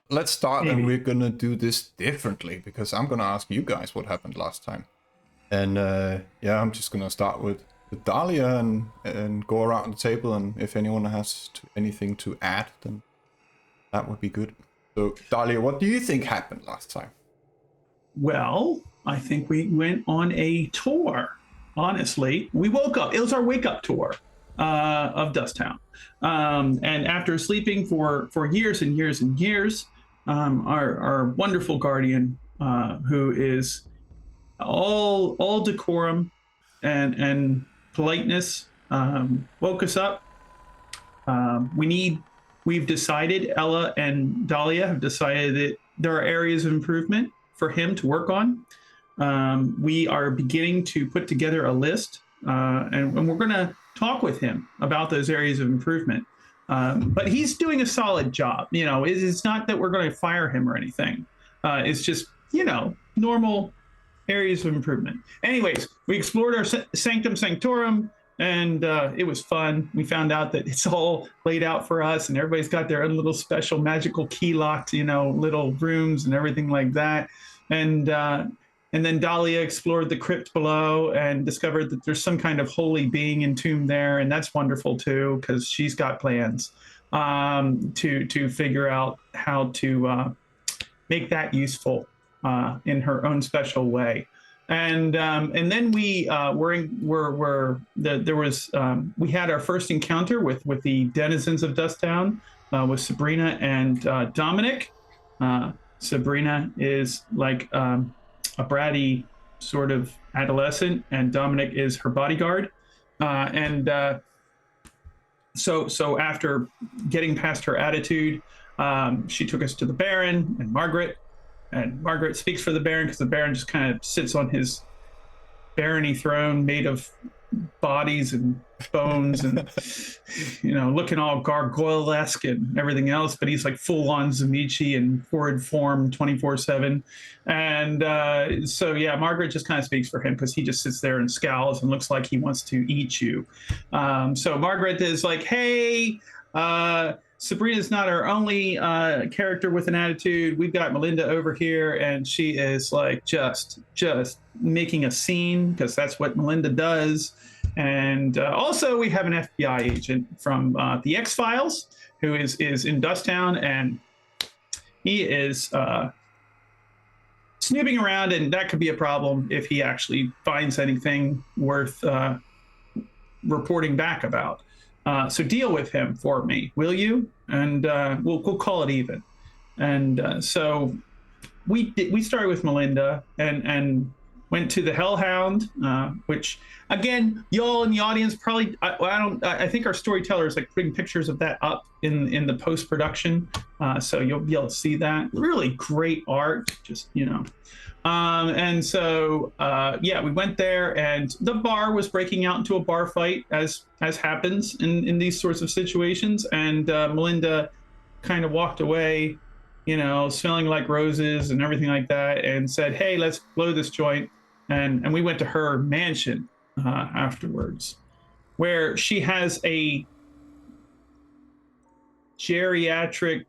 Let's start, and we're gonna do this differently because I'm gonna ask you guys what happened last time. And I'm just gonna start with Dahlia and go around the table, and if anyone has anything to add, then that would be good. So Dahlia, what do you think happened last time? Well, I think we went on a tour. Honestly, we woke up. It was our wake-up tour of Dusktown. And after sleeping for years and years and years, our wonderful guardian, who is all decorum and politeness, woke us up. We've decided, Ella and Dahlia have decided that there are areas of improvement for him to work on. We are beginning to put together a list, and we're going to talk with him about those areas of improvement. But he's doing a solid job. You know, it's not that we're going to fire him or anything. It's just, normal areas of improvement. Anyways, we explored our Sanctum Sanctorum, and it was fun. We found out that it's all laid out for us, and everybody's got their own little special magical key locked, little rooms and everything like that. And then Dahlia explored the crypt below and discovered that there's some kind of holy being entombed there, and that's wonderful too, because she's got plans to figure out how to make that useful in her own special way. And then we we had our first encounter with the denizens of Dusktown, with Sabrina and Dominic. Sabrina is like a bratty sort of adolescent, and Dominic is her bodyguard. So after getting past her attitude, she took us to the Baron and Margaret. And Margaret speaks for the Baron because the Baron just kind of sits on his barony throne made of bodies and bones and, looking all gargoyle-esque and everything else. But he's like full-on Zamichi in horrid form 24/7. And Margaret just kind of speaks for him because he just sits there and scowls and looks like he wants to eat you. So Margaret is like, hey, Sabrina's not our only character with an attitude. We've got Melinda over here, and she is like just making a scene because that's what Melinda does. And also we have an FBI agent from the X-Files who is in Dusktown, and he is snooping around, and that could be a problem if he actually finds anything worth reporting back about. So deal with him for me, will you? And we'll call it even. And so we started with Melinda and went to the Hellhound, which again, y'all in the audience probably I think our storyteller is like putting pictures of that up in the post production, so you'll be able to see that. Really great art, just And so we went there, and the bar was breaking out into a bar fight, as happens in these sorts of situations. And Melinda kind of walked away, smelling like roses and everything like that, and said, hey, let's blow this joint. And we went to her mansion afterwards, where she has a geriatric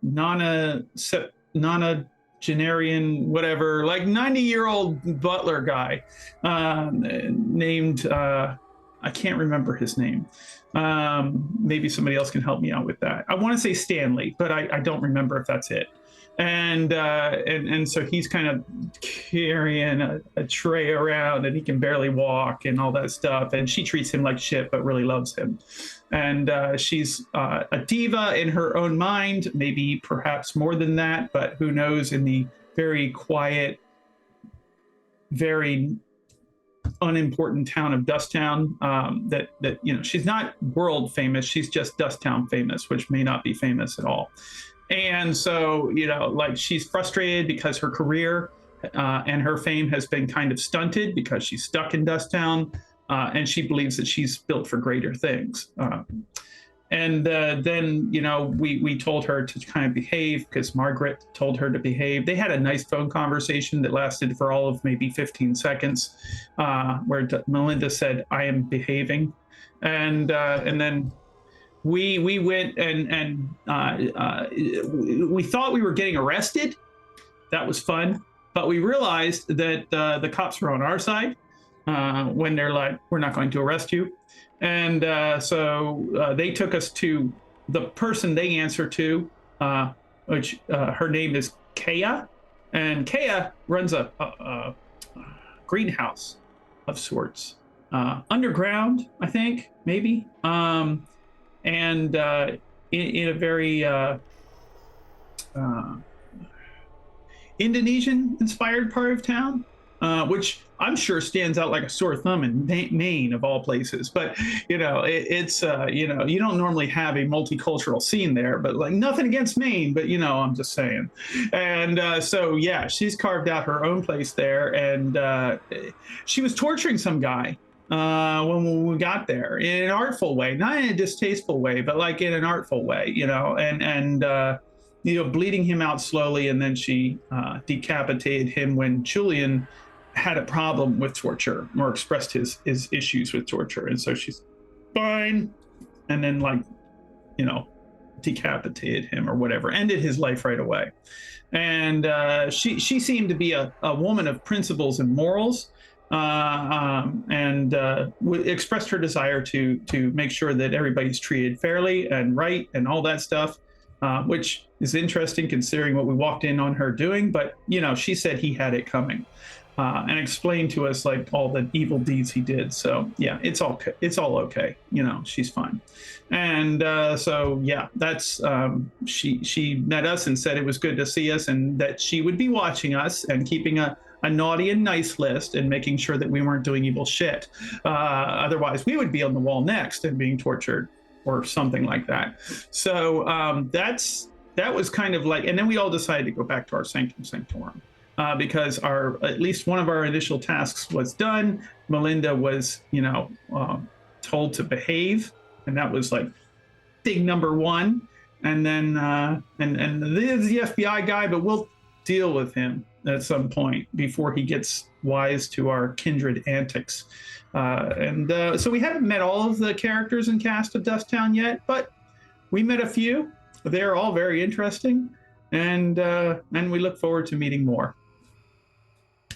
nonagenarian, whatever, like 90-year-old butler guy named, I can't remember his name. Maybe somebody else can help me out with that. I want to say Stanley, but I don't remember if that's it. And so he's kind of carrying a tray around, and he can barely walk and all that stuff. And she treats him like shit, but really loves him. And she's a diva in her own mind, maybe perhaps more than that, but who knows, in the very quiet, very unimportant town of Dusktown, that she's not world famous, she's just Dusktown famous, which may not be famous at all. And so, she's frustrated because her career and her fame has been kind of stunted because she's stuck in Dusktown, and she believes that she's built for greater things. And then, we told her to kind of behave because Margaret told her to behave. They had a nice phone conversation that lasted for all of maybe 15 seconds, where Melinda said, I am behaving. and then we went and we thought we were getting arrested. That was fun, but we realized that the cops were on our side when they're like, "We're not going to arrest you," and so they took us to the person they answer to, which her name is Kea, and Kea runs a greenhouse of sorts, underground, I think, maybe, and in a very Indonesian-inspired part of town, which I'm sure stands out like a sore thumb in Maine, of all places. But it's you don't normally have a multicultural scene there. But like nothing against Maine, but I'm just saying. And so yeah, she's carved out her own place there, and she was torturing some guy when we got there in an artful way, not in a distasteful way, but like in an artful way, and bleeding him out slowly, and then she decapitated him when Julian had a problem with torture or expressed his issues with torture, and so she's fine, and then decapitated him or whatever, ended his life right away. And she seemed to be a woman of principles and morals, and expressed her desire to make sure that everybody's treated fairly and right and all that stuff. Which is interesting considering what we walked in on her doing, but she said he had it coming, and explained to us like all the evil deeds he did. So yeah, it's all okay. She's fine, and so yeah, that's she met us and said it was good to see us, and that she would be watching us and keeping a naughty and nice list and making sure that we weren't doing evil shit. Otherwise, we would be on the wall next and being tortured or something like that. So that was kind of like, and then we all decided to go back to our sanctum sanctorum because at least one of our initial tasks was done. Melinda was told to behave, and that was like thing number one. And then and there's the FBI guy, but we'll deal with him at some point before he gets wise to our kindred antics. So we haven't met all of the characters and cast of Dusktown yet, but we met a few. They're all very interesting, and we look forward to meeting more.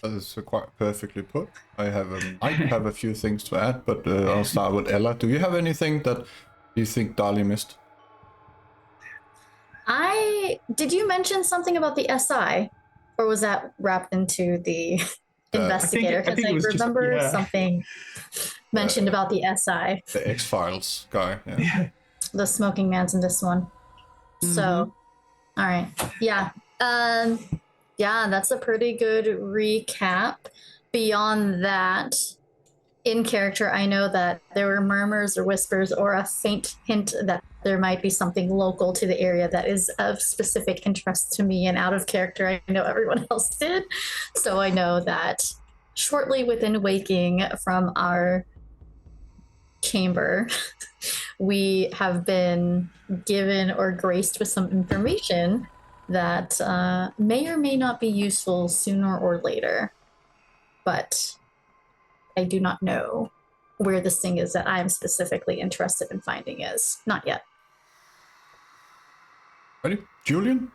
That is quite perfectly put. I have a few things to add, but I'll start with Ella. Do you have anything that you think Dali missed? Did you mention something about the SI, or was that wrapped into the investigator? Because I remember something mentioned about the SI. The X-Files guy. Yeah. The smoking man's in this one. Mm-hmm. So, all right. Yeah. Yeah, that's a pretty good recap. Beyond that, in character, I know that there were murmurs or whispers or a faint hint that there might be something local to the area that is of specific interest to me, and out of character, I know everyone else did. So I know that shortly within waking from our chamber, we have been given or graced with some information that may or may not be useful sooner or later. But I do not know where this thing is that I'm specifically interested in finding is. Not yet. Ready? Julian?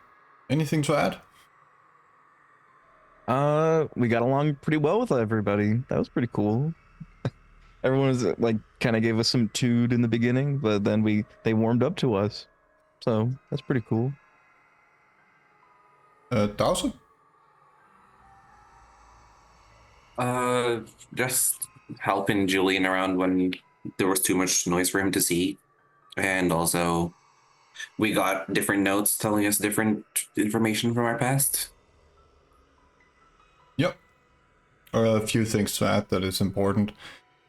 Anything to add? We got along pretty well with everybody. That was pretty cool. Everyone was like kind of gave us some tood in the beginning, but then they warmed up to us. So that's pretty cool. Dawson? Just helping Julian around when there was too much noise for him to see. And also, we got different notes telling us different information from our past. Yep. A few things to add that is important.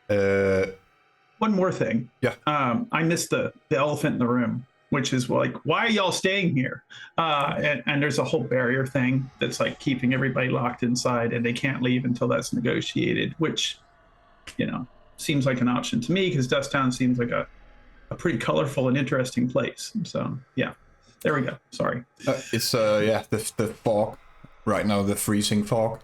One more thing. Yeah. I missed the elephant in the room, which is like, why are y'all staying here? And there's a whole barrier thing that's like keeping everybody locked inside, and they can't leave until that's negotiated, which, seems like an option to me, because Dusktown seems like a pretty colorful and interesting place. So yeah, there we go. Sorry. It's the fog right now, the freezing fog.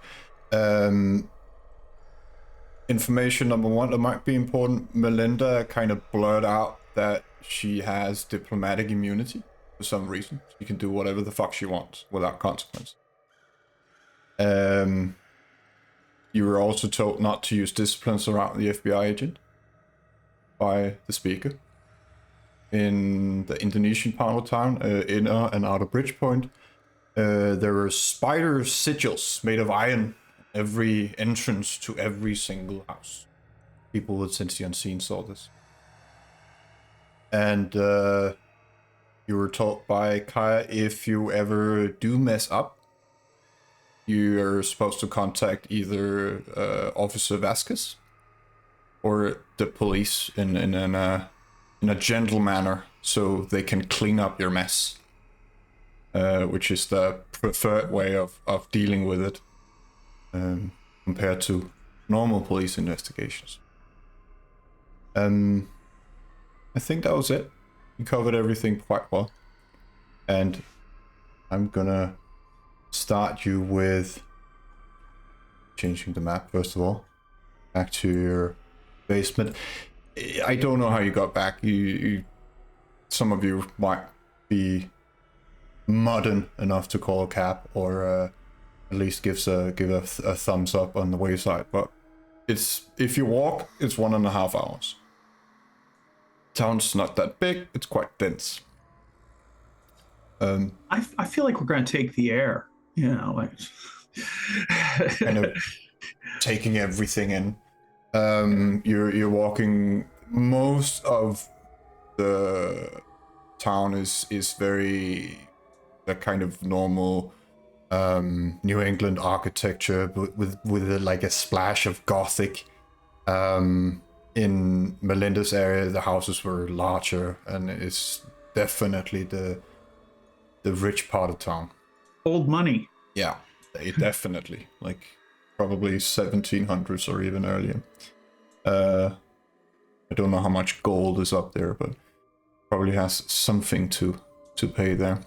information number one that might be important. Melinda kind of blurred out that she has diplomatic immunity for some reason. She can do whatever the fuck she wants without consequence. You were also told not to use disciplines around the FBI agent by the speaker. In the Indonesian part of town, inner and outer Bridgepoint, there were spider sigils made of iron every entrance to every single house. People with Sense the Unseen saw this. And you were told by Kaya, if you ever do mess up, you're supposed to contact either Officer Vasquez or the police in a gentle manner, so they can clean up your mess, which is the preferred way of dealing with it compared to normal police investigations. I think that was it. You covered everything quite well. And I'm gonna start you with changing the map first of all. Back to your basement. I don't know how you got back. You some of you might be modern enough to call a cab, or at least give a thumbs up on the wayside. But it's, if you walk, it's 1.5 hours. Town's not that big. It's quite dense. I feel like we're going to take the air. You know, like kind of taking everything in. You're walking. Most of the town is very the kind of normal New England architecture, but with like a splash of Gothic. In Melinda's area, the houses were larger, and it's definitely the rich part of town. Old money. Yeah, definitely. Like probably 1700s or even earlier. I don't know how much gold is up there, but probably has something to pay there.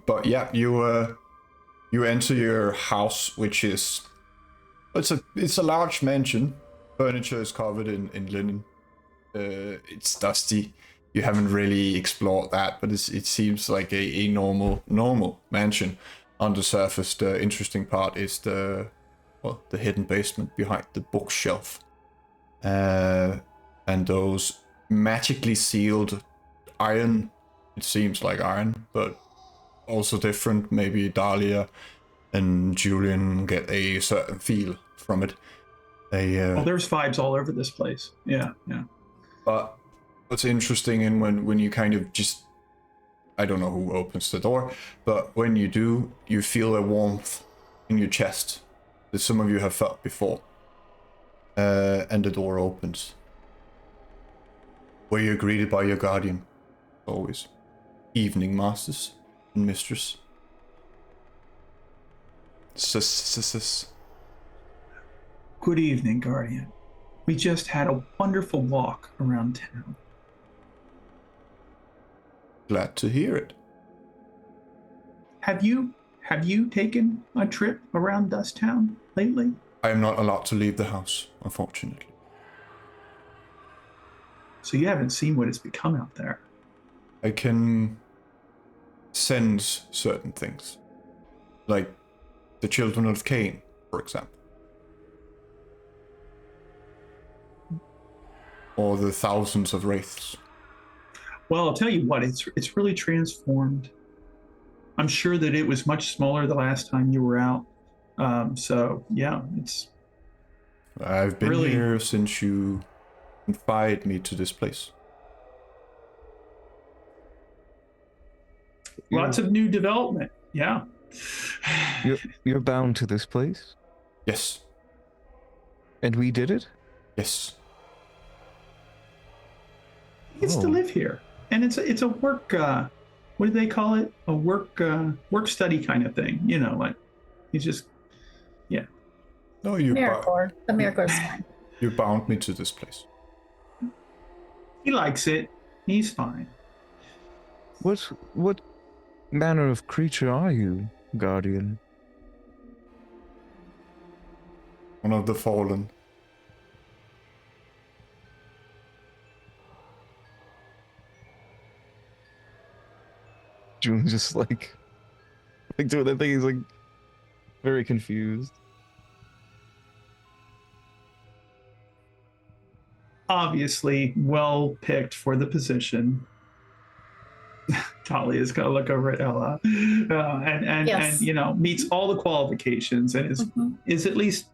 But yeah, you enter your house, which is it's a large mansion. Furniture is covered in linen. It's dusty. You haven't really explored that, but it seems like a normal mansion. On the surface, the interesting part is the hidden basement behind the bookshelf, and those magically sealed iron. It seems like iron, but also different. Maybe Dahlia and Julian get a certain feel from it. There's vibes all over this place. Yeah. But what's interesting, and when you kind of just, I don't know who opens the door, but when you do, you feel a warmth in your chest that some of you have felt before. And the door opens, where you're greeted by your guardian, always. Evening, masters and mistress. Sis. Good evening, Guardian. We just had a wonderful walk around town. Glad to hear it. Have you taken a trip around Dusktown lately? I am not allowed to leave the house, unfortunately. So you haven't seen what it's become out there. I can sense certain things, like the children of Cain, for example. Or the thousands of wraiths. Well, I'll tell you what, it's really transformed. I'm sure that it was much smaller the last time you were out. So yeah, it's. I've been really here since you invited me to this place. Lots of new development. Yeah. You're bound to this place, Yes. and we did it. Yes. He gets to Oh. live here, and it's a work. What do they call it? A work study kind of thing. You know, like he's just. Yeah. No, AmeriCorps. AmeriCorps is fine. you bound me to this place. He likes it. He's fine. What manner of creature are you, Guardian? One of the fallen. Julian's just like doing that thing. He's like very confused. Obviously, well picked for the position. Talia is going to look over at Ella, Yes. and meets all the qualifications and is at least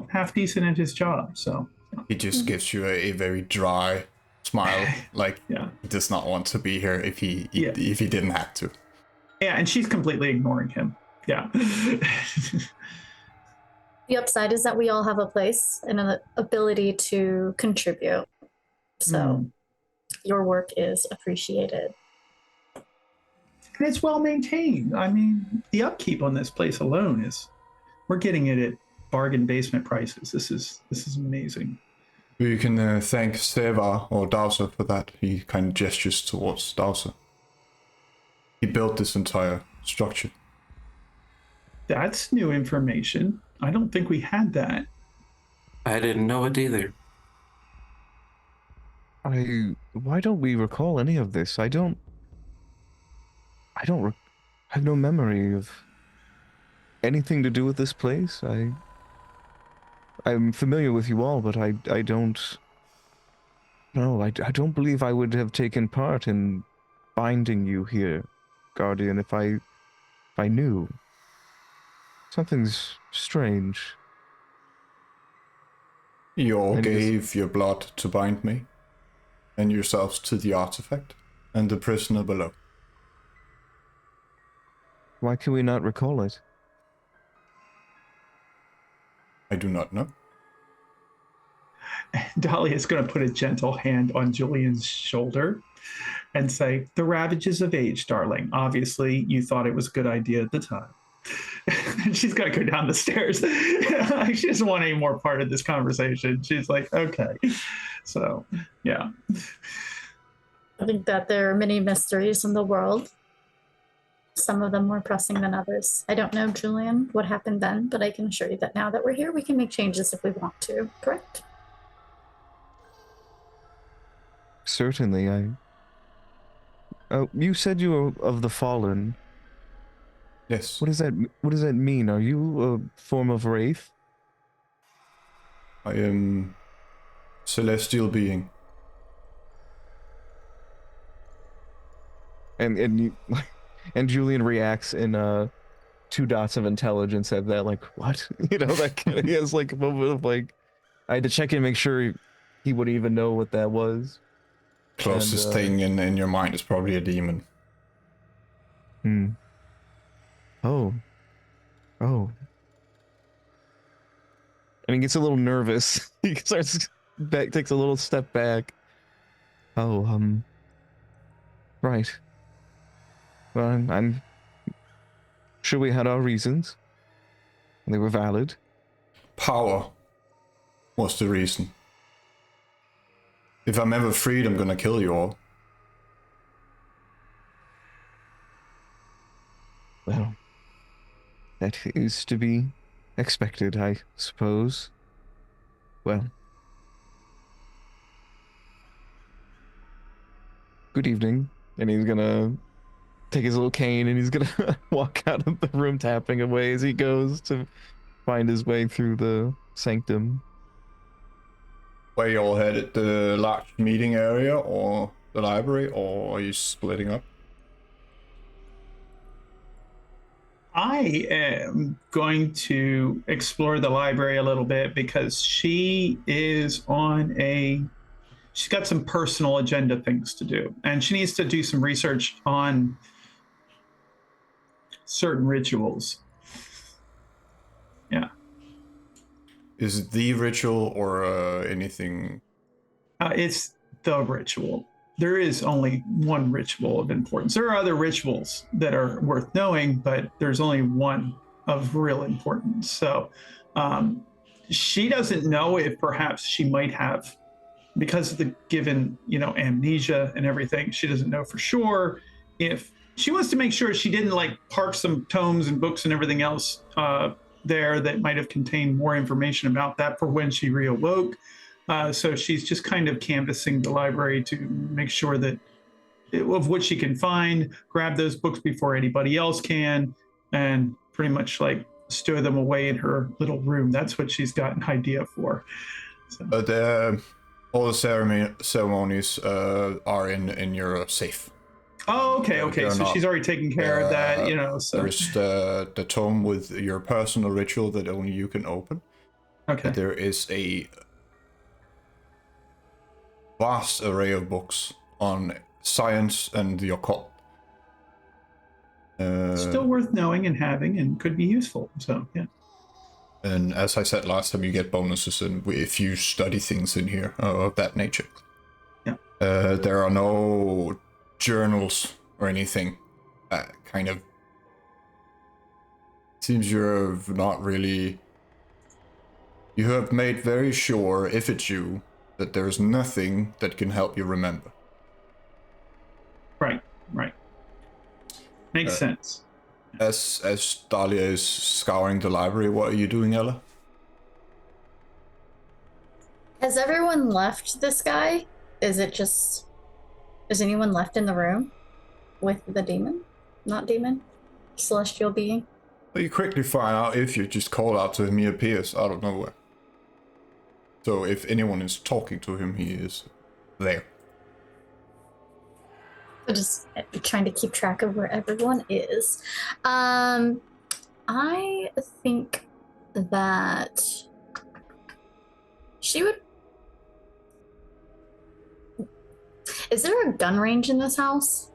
half decent at his job. So He just gives you a very dry smile, like yeah, he does not want to be here if he Yeah. if he didn't have to. yeah, and she's completely ignoring him. Yeah. The upside is that we all have a place and an ability to contribute. So your work is appreciated. And it's well maintained. I mean, the upkeep on this place alone we're getting it at bargain basement prices. This is amazing. You can thank Seva or Dowser for that. He kind of gestures towards Dowser. He built this entire structure. That's new information. I don't think we had that. I didn't know it either. Why don't we recall any of this? I have no memory of anything to do with this place. I'm familiar with you all, but I don't. No, I don't believe I would have taken part in binding you here, Guardian, if I knew. Something's strange. You all And gave your blood to bind me, and yourselves to the artifact, and the prisoner below. Why can we not recall it? I do not know. Dahlia is going to put a gentle hand on Julian's shoulder and say, "The ravages of age, darling. Obviously, you thought it was a good idea at the time." And she's got to go down the stairs. She doesn't want any more part of this conversation. She's like, okay. So, yeah. I think that there are many mysteries in the world. Some of them more pressing than others. I don't know, Julian, what happened then, but I can assure you that now that we're here, we can make changes if we want to, correct? Certainly, you said you were of the Fallen. Yes. What does that mean? Are you a form of wraith? I am celestial being. And you, and Julian reacts in 2 dots of intelligence at that, like, what? That he has like a moment of like, I had to check in, make sure he would even know what that was. Closest thing in your mind is probably a demon. Oh. And he gets a little nervous. He takes a little step back. Right. Well, I'm sure we had our reasons. They were valid. Power was the reason. If I'm ever freed, I'm gonna kill you all. Well, that is to be expected, I suppose. Well. Good evening. And he's gonna take his little cane and he's gonna walk out of the room tapping away as he goes to find his way through the sanctum. Where you all headed? The large meeting area or the library, or are you splitting up? I am going to explore the library a little bit because she's got some personal agenda things to do, and she needs to do some research on certain rituals. Yeah. Is it the ritual or anything? It's the ritual. There is only one ritual of importance. There are other rituals that are worth knowing, but there's only one of real importance. So she doesn't know if perhaps she might have, because of the given, amnesia and everything, she doesn't know for sure if she wants to make sure she didn't like park some tomes and books and everything else there that might have contained more information about that for when she reawoke. So she's just kind of canvassing the library to make sure that of what she can find, grab those books before anybody else can, and pretty much like stow them away in her little room. That's what she's got an idea for. So. But all the ceremonies are in your safe. Oh, okay. So she's already taken care of that, So there's the tome with your personal ritual that only you can open. Okay. There is a vast array of books on science and the occult. Still worth knowing and having, and could be useful. So yeah. And as I said last time, you get bonuses if you study things in here of that nature. Yeah. There are no journals or anything. Kind of seems you've not really. You have made very sure, if it's you, that there's nothing that can help you remember. Right. Makes sense. As Dahlia is scouring the library, what are you doing, Ella? Has everyone left this guy? Is anyone left in the room with the demon? Not demon? Celestial being? Well, you quickly find out if you just call out to him, he appears out of nowhere. So if anyone is talking to him, he is there. I'm just trying to keep track of where everyone is. I think that she would. Is there a gun range in this house?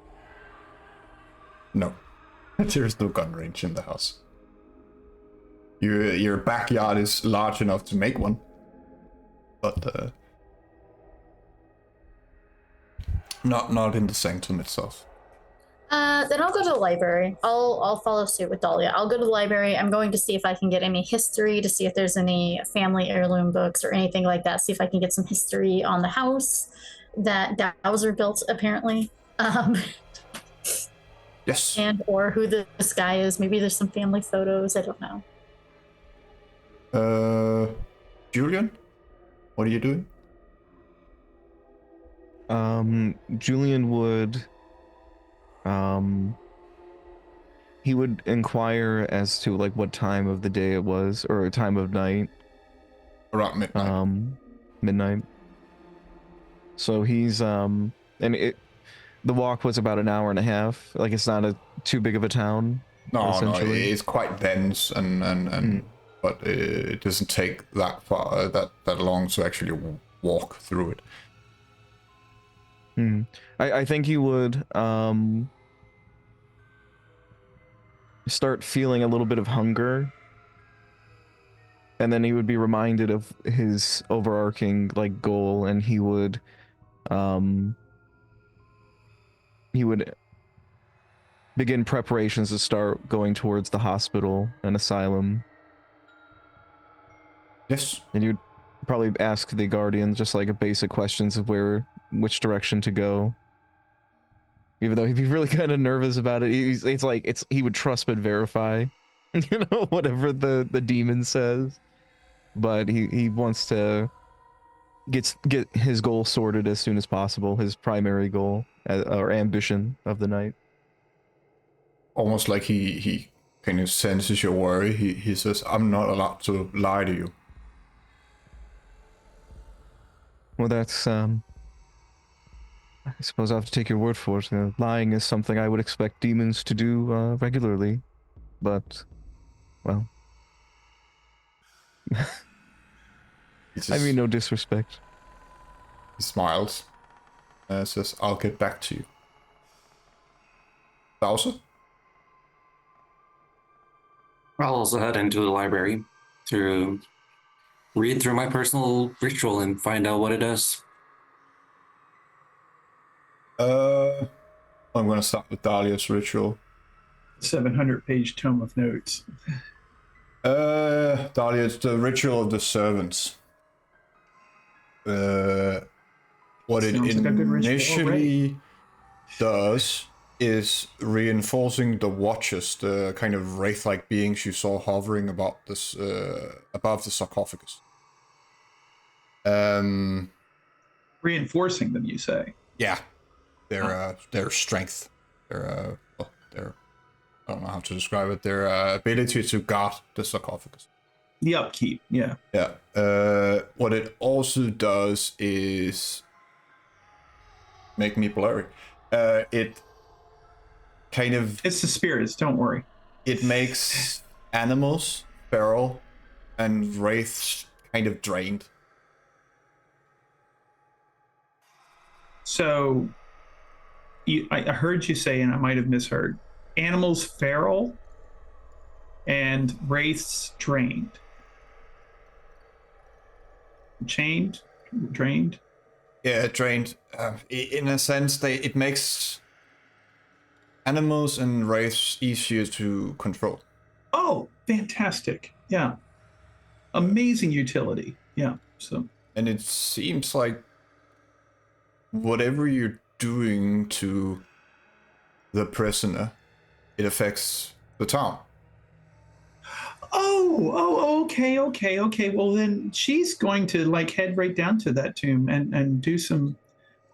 No, there's no gun range in the house. Your backyard is large enough to make one, but not in the sanctum itself. Then I'll go to the library. I'll follow suit with Dahlia. I'll go to the library. I'm going to see if I can get any history, to see if there's any family heirloom books or anything like that. See if I can get some history on the house that Dowser built, apparently. Yes. And or who this guy is. Maybe there's some family photos. I don't know. Julian, what are you doing? Julian would, he would inquire as to like what time of the day it was, or a time of night. Around midnight. Midnight. So he's, the walk was about an hour and a half. Like, it's not too big of a town. No, it's quite dense and but it doesn't take that far, that long to actually walk through it. I think he would start feeling a little bit of hunger, and then he would be reminded of his overarching like goal, and he would begin preparations to start going towards the hospital and asylum. Yes. And you'd probably ask the guardian just like a basic questions of which direction to go. Even though he'd be really kind of nervous about it, he would trust but verify, whatever the demon says. But he wants to get his goal sorted as soon as possible, his primary goal or ambition of the night. Almost like he kind of senses your worry. He says, "I'm not allowed to lie to you." Well, that's I suppose I have to take your word for it. Lying is something I would expect demons to do regularly, but, well, I mean no disrespect. He smiles and says, "I'll get back to you." Bowser? I'll also head into the library to read through my personal ritual and find out what it does. I'm gonna start with Dahlia's ritual. 700-page tome of notes. Dahlia, it's the ritual of the servants. What it Sounds like a good ritual initially does is reinforcing the watchers, the kind of wraith-like beings you saw hovering about this above the sarcophagus. Reinforcing them, you say? Yeah. their strength, their I don't know how to describe it. Their ability to guard the sarcophagus. The upkeep, yeah. Yeah. What it also does is make me blurry. It kind of. It's the spirits. Don't worry. It makes animals feral and wraiths kind of drained. So, I heard you say, and I might have misheard, animals feral and wraiths drained. Chained? Drained? Yeah, drained. In a sense, it makes animals and wraiths easier to control. Oh, fantastic. Yeah. Amazing utility. Yeah. So. And it seems like whatever you're doing to the prisoner, it affects the town. Oh, okay. Well, then she's going to like head right down to that tomb and do some,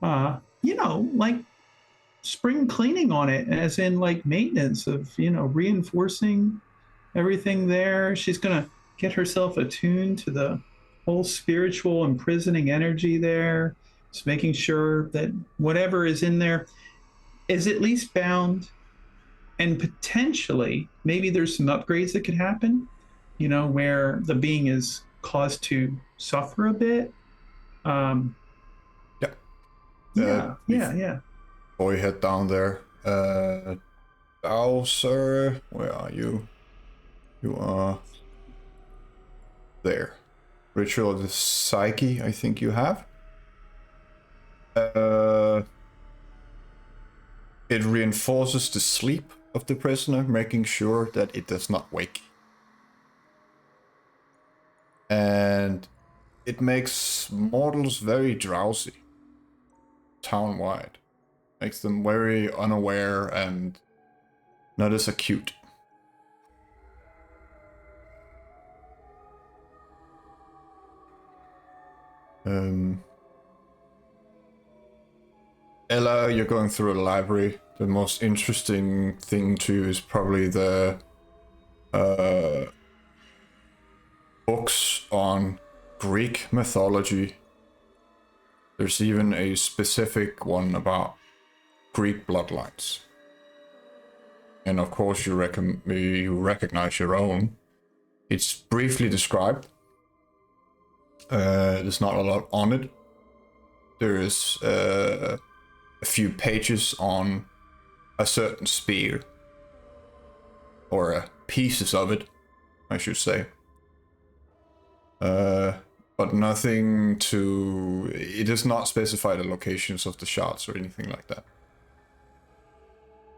like spring cleaning on it, as in like maintenance of, reinforcing everything there. She's going to get herself attuned to the whole spiritual imprisoning energy there. Just making sure that whatever is in there is at least bound, and potentially maybe there's some upgrades that could happen, where the being is caused to suffer a bit. Yeah. Before you head down there, Bowser, where are you? You are there. Ritual of the Psyche, I think you have. It reinforces the sleep of the prisoner, making sure that it does not wake. And it makes mortals very drowsy, town-wide. Makes them very unaware and not as acute. Ella, you're going through a library. The most interesting thing to you is probably the books on Greek mythology. There's even a specific one about Greek bloodlines. And of course you recognize your own. It's briefly described. There's not a lot on it. There is a few pages on a certain spear, or pieces of it, I should say. But nothing to. It does not specify the locations of the shards or anything like that.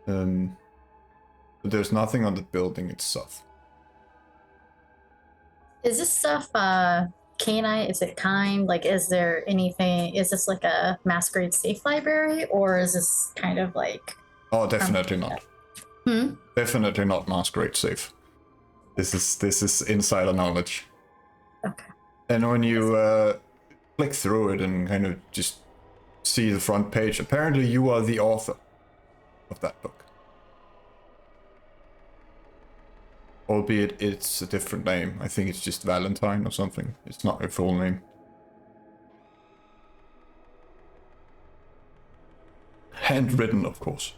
But there's nothing on the building itself. Is this stuff canine? Is it kind? Like, is there anything? Is this like a Masquerade safe library, or is this kind of like? Oh, definitely not. Definitely not Masquerade safe. This is insider knowledge. Okay. And when you click through it and kind of just see the front page, apparently you are the author of that book. Albeit it's a different name. I think it's just Valentine or something. It's not a full name. Handwritten, of course.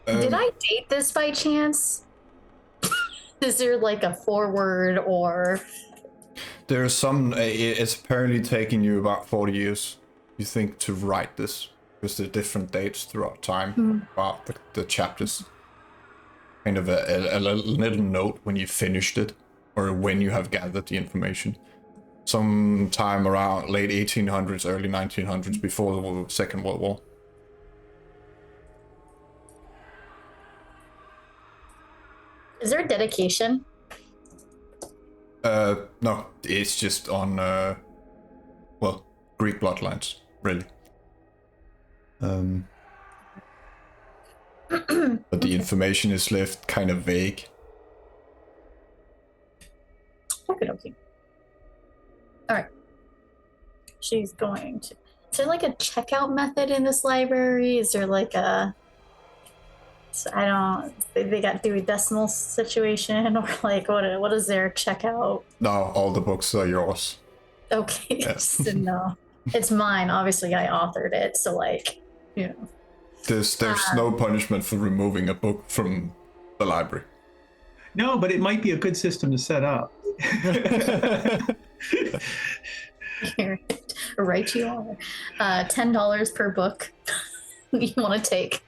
Did I date this by chance? Is there like a foreword or? There's some. It's apparently taking you about 40 years, you think, to write this. Because there are different dates throughout time about the chapters. Kind of a little note when you finished it, or when you have gathered the information. Sometime around late 1800s, early 1900s, before the Second World War. Is there a dedication? No, it's just on, Greek bloodlines, really. But the information is left kind of vague. Okay. All right. she's going to. Is there like a checkout method in this library? Is there like a, I don't, they got Dewey Decimal situation, or like what is their checkout? No, all the books are yours. Okay, Yeah. just didn't know. It's mine. Obviously, I authored it, so like, you know. There's no punishment for removing a book from the library. No, but it might be a good system to set up. Here, right you are. $10 per book you want to take.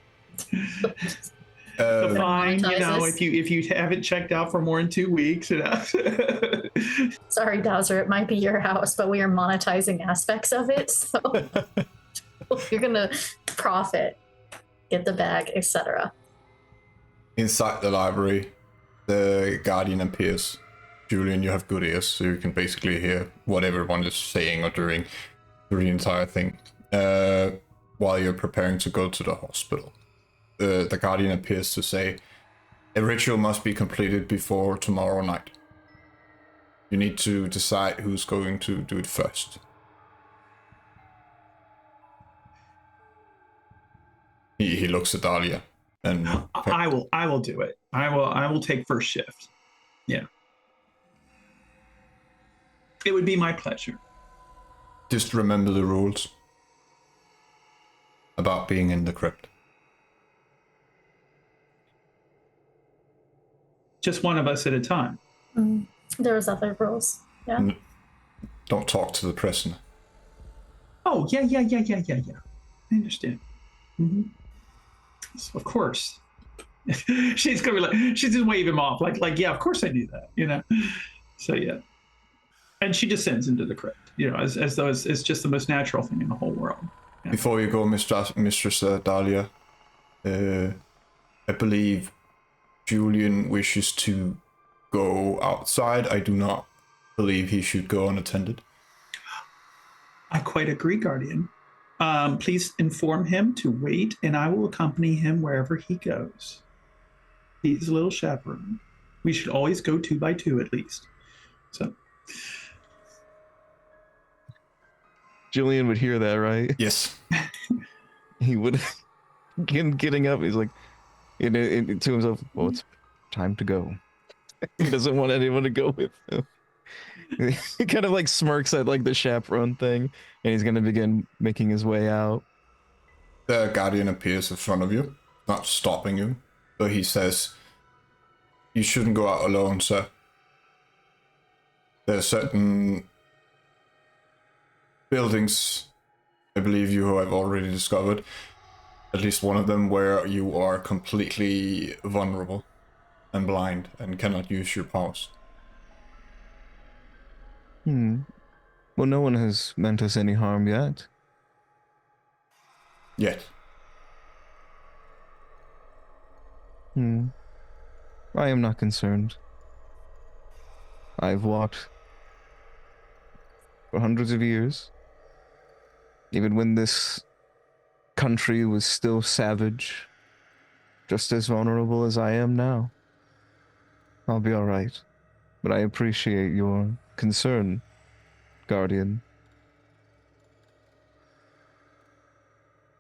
The fine, you know, monetizes. if you haven't checked out for more than 2 weeks, you know. Sorry, Dowser, it might be your house, but we are monetizing aspects of it, so you're gonna profit, get the bag, etc. Inside the library, the Guardian appears. Julian, you have good ears, so you can basically hear what everyone is saying or doing through the entire thing while you're preparing to go to the hospital. The Guardian appears to say, a ritual must be completed before tomorrow night. You need to decide who's going to do it first. He looks at Dahlia and I will do it. I will take first shift. Yeah. It would be my pleasure. just remember the rules about being in the crypt. Just one of us at a time. There was other rules. Yeah. Don't talk to the prisoner. Oh, yeah. I understand. Mm-hmm. So, of course. She's gonna be like, she's just wave him off, like, yeah, of course I do that, you know. So yeah, and she descends into the crypt, you know, as though it's just the most natural thing in the whole world. Yeah. Before you go, Mistress Dahlia, I believe Julian wishes to go outside. I do not believe he should go unattended. I quite agree, Guardian. Please inform him to wait, and I will accompany him wherever he goes. He's a little chaperone. We should always go 2 by 2 at least. So Julian would hear that, right? Yes. He would, getting up, he's like, to himself, well, it's time to go. He doesn't want anyone to go with him. He kind of like smirks at like the chaperone thing, and he's gonna begin making his way out. The Guardian appears in front of you, not stopping you, but he says, "You shouldn't go out alone, sir. There are certain buildings, I believe you have already discovered, at least one of them, where you are completely vulnerable and blind and cannot use your powers." Well, no one has meant us any harm yet. Yet. I am not concerned. I've walked for hundreds of years, even when this country was still savage, just as vulnerable as I am now. I'll be all right, but I appreciate your concern, Guardian.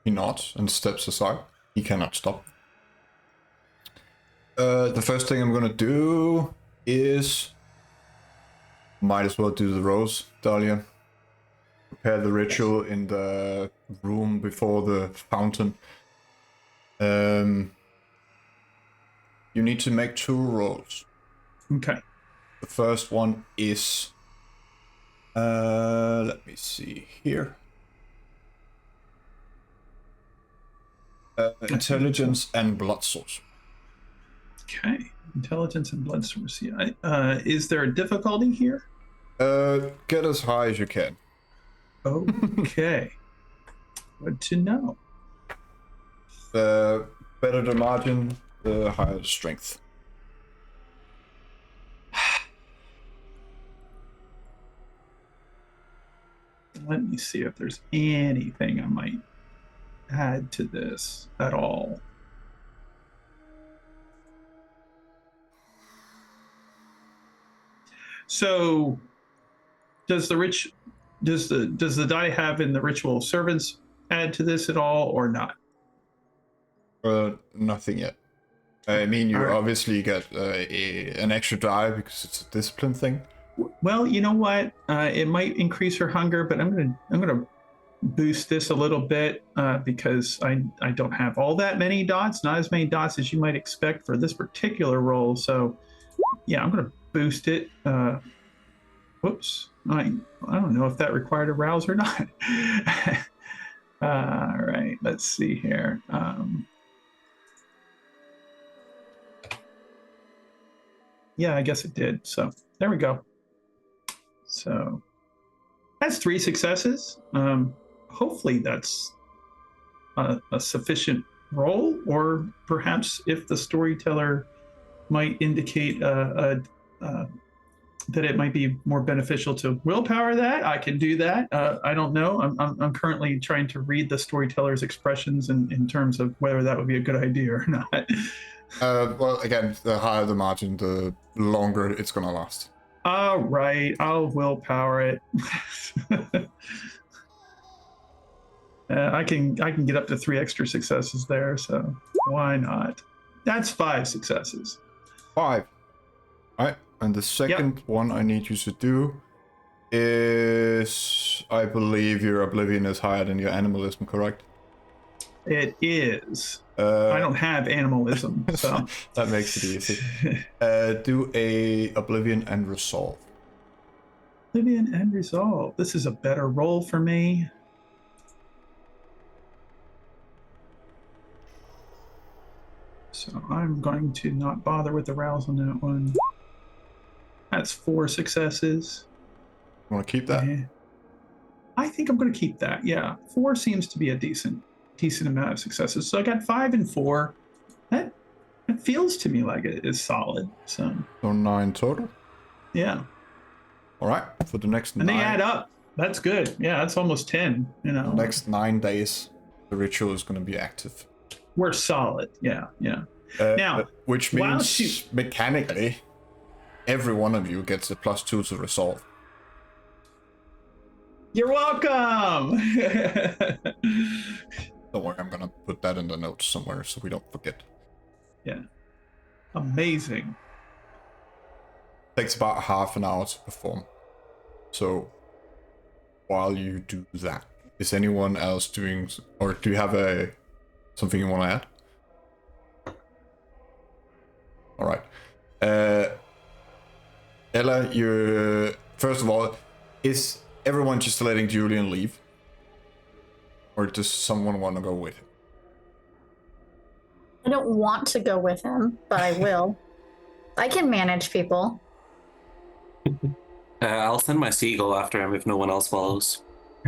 He nods and steps aside. He cannot stop. The first thing I'm gonna do is... Might as well do the rose, Dahlia. Prepare the ritual in the room before the fountain. You need to make 2 rolls. okay. The first one is... let me see here. Intelligence and blood source. Okay. Intelligence and blood source. Yeah. Is there a difficulty here? Get as high as you can. Okay. Good to know. The better the margin, the higher the strength. Let me see if there's anything I might add to this at all. So, does the does the die have in the ritual of servants add to this at all or not? Nothing yet. I mean, you All right. obviously get an extra die because it's a discipline thing. Well, you know what? It might increase her hunger, but I'm gonna boost this a little bit because I don't have all that many dots, not as many dots as you might expect for this particular roll. So yeah, I'm gonna boost it. Whoops, I don't know if that required a rouse or not. All right, let's see here. Yeah, I guess it did. So there we go. So that's 3 successes. Hopefully that's a sufficient roll, or perhaps if the storyteller might indicate that it might be more beneficial to willpower that, I can do that. I don't know. I'm currently trying to read the storyteller's expressions in terms of whether that would be a good idea or not. Well, again, the higher the margin, the longer it's gonna last. All right, I'll willpower it. I can get up to 3 extra successes there, so why not? That's 5 successes. 5. All right, and the second one I need you to do is, I believe your oblivion is higher than your animalism, correct? It is. I don't have animalism, so that makes it easy. Do a oblivion and resolve. Oblivion and resolve. This is a better roll for me. So I'm going to not bother with the rouse on that one. That's 4 successes. Want to keep that? Yeah. I think I'm going to keep that. Yeah, 4 seems to be a decent amount of successes. So I got 5 and 4. That feels to me like it is solid. So 9 total. Yeah. All right, for the next 9. And they add up. That's good. Yeah, that's almost 10. You know. The next 9 days, the ritual is going to be active. We're solid. Yeah. Now, which means mechanically, every one of you gets a +2 to resolve. You're welcome. Don't worry, I'm gonna put that in the notes somewhere so we don't forget. Yeah. Amazing. Takes about half an hour to perform. So while you do that, is anyone else doing, or do you have something you want to add? All right. Ella, first of all, is everyone just letting Julian leave? Or does someone want to go with him? I don't want to go with him, but I will. I can manage people. I'll send my seagull after him if no one else follows.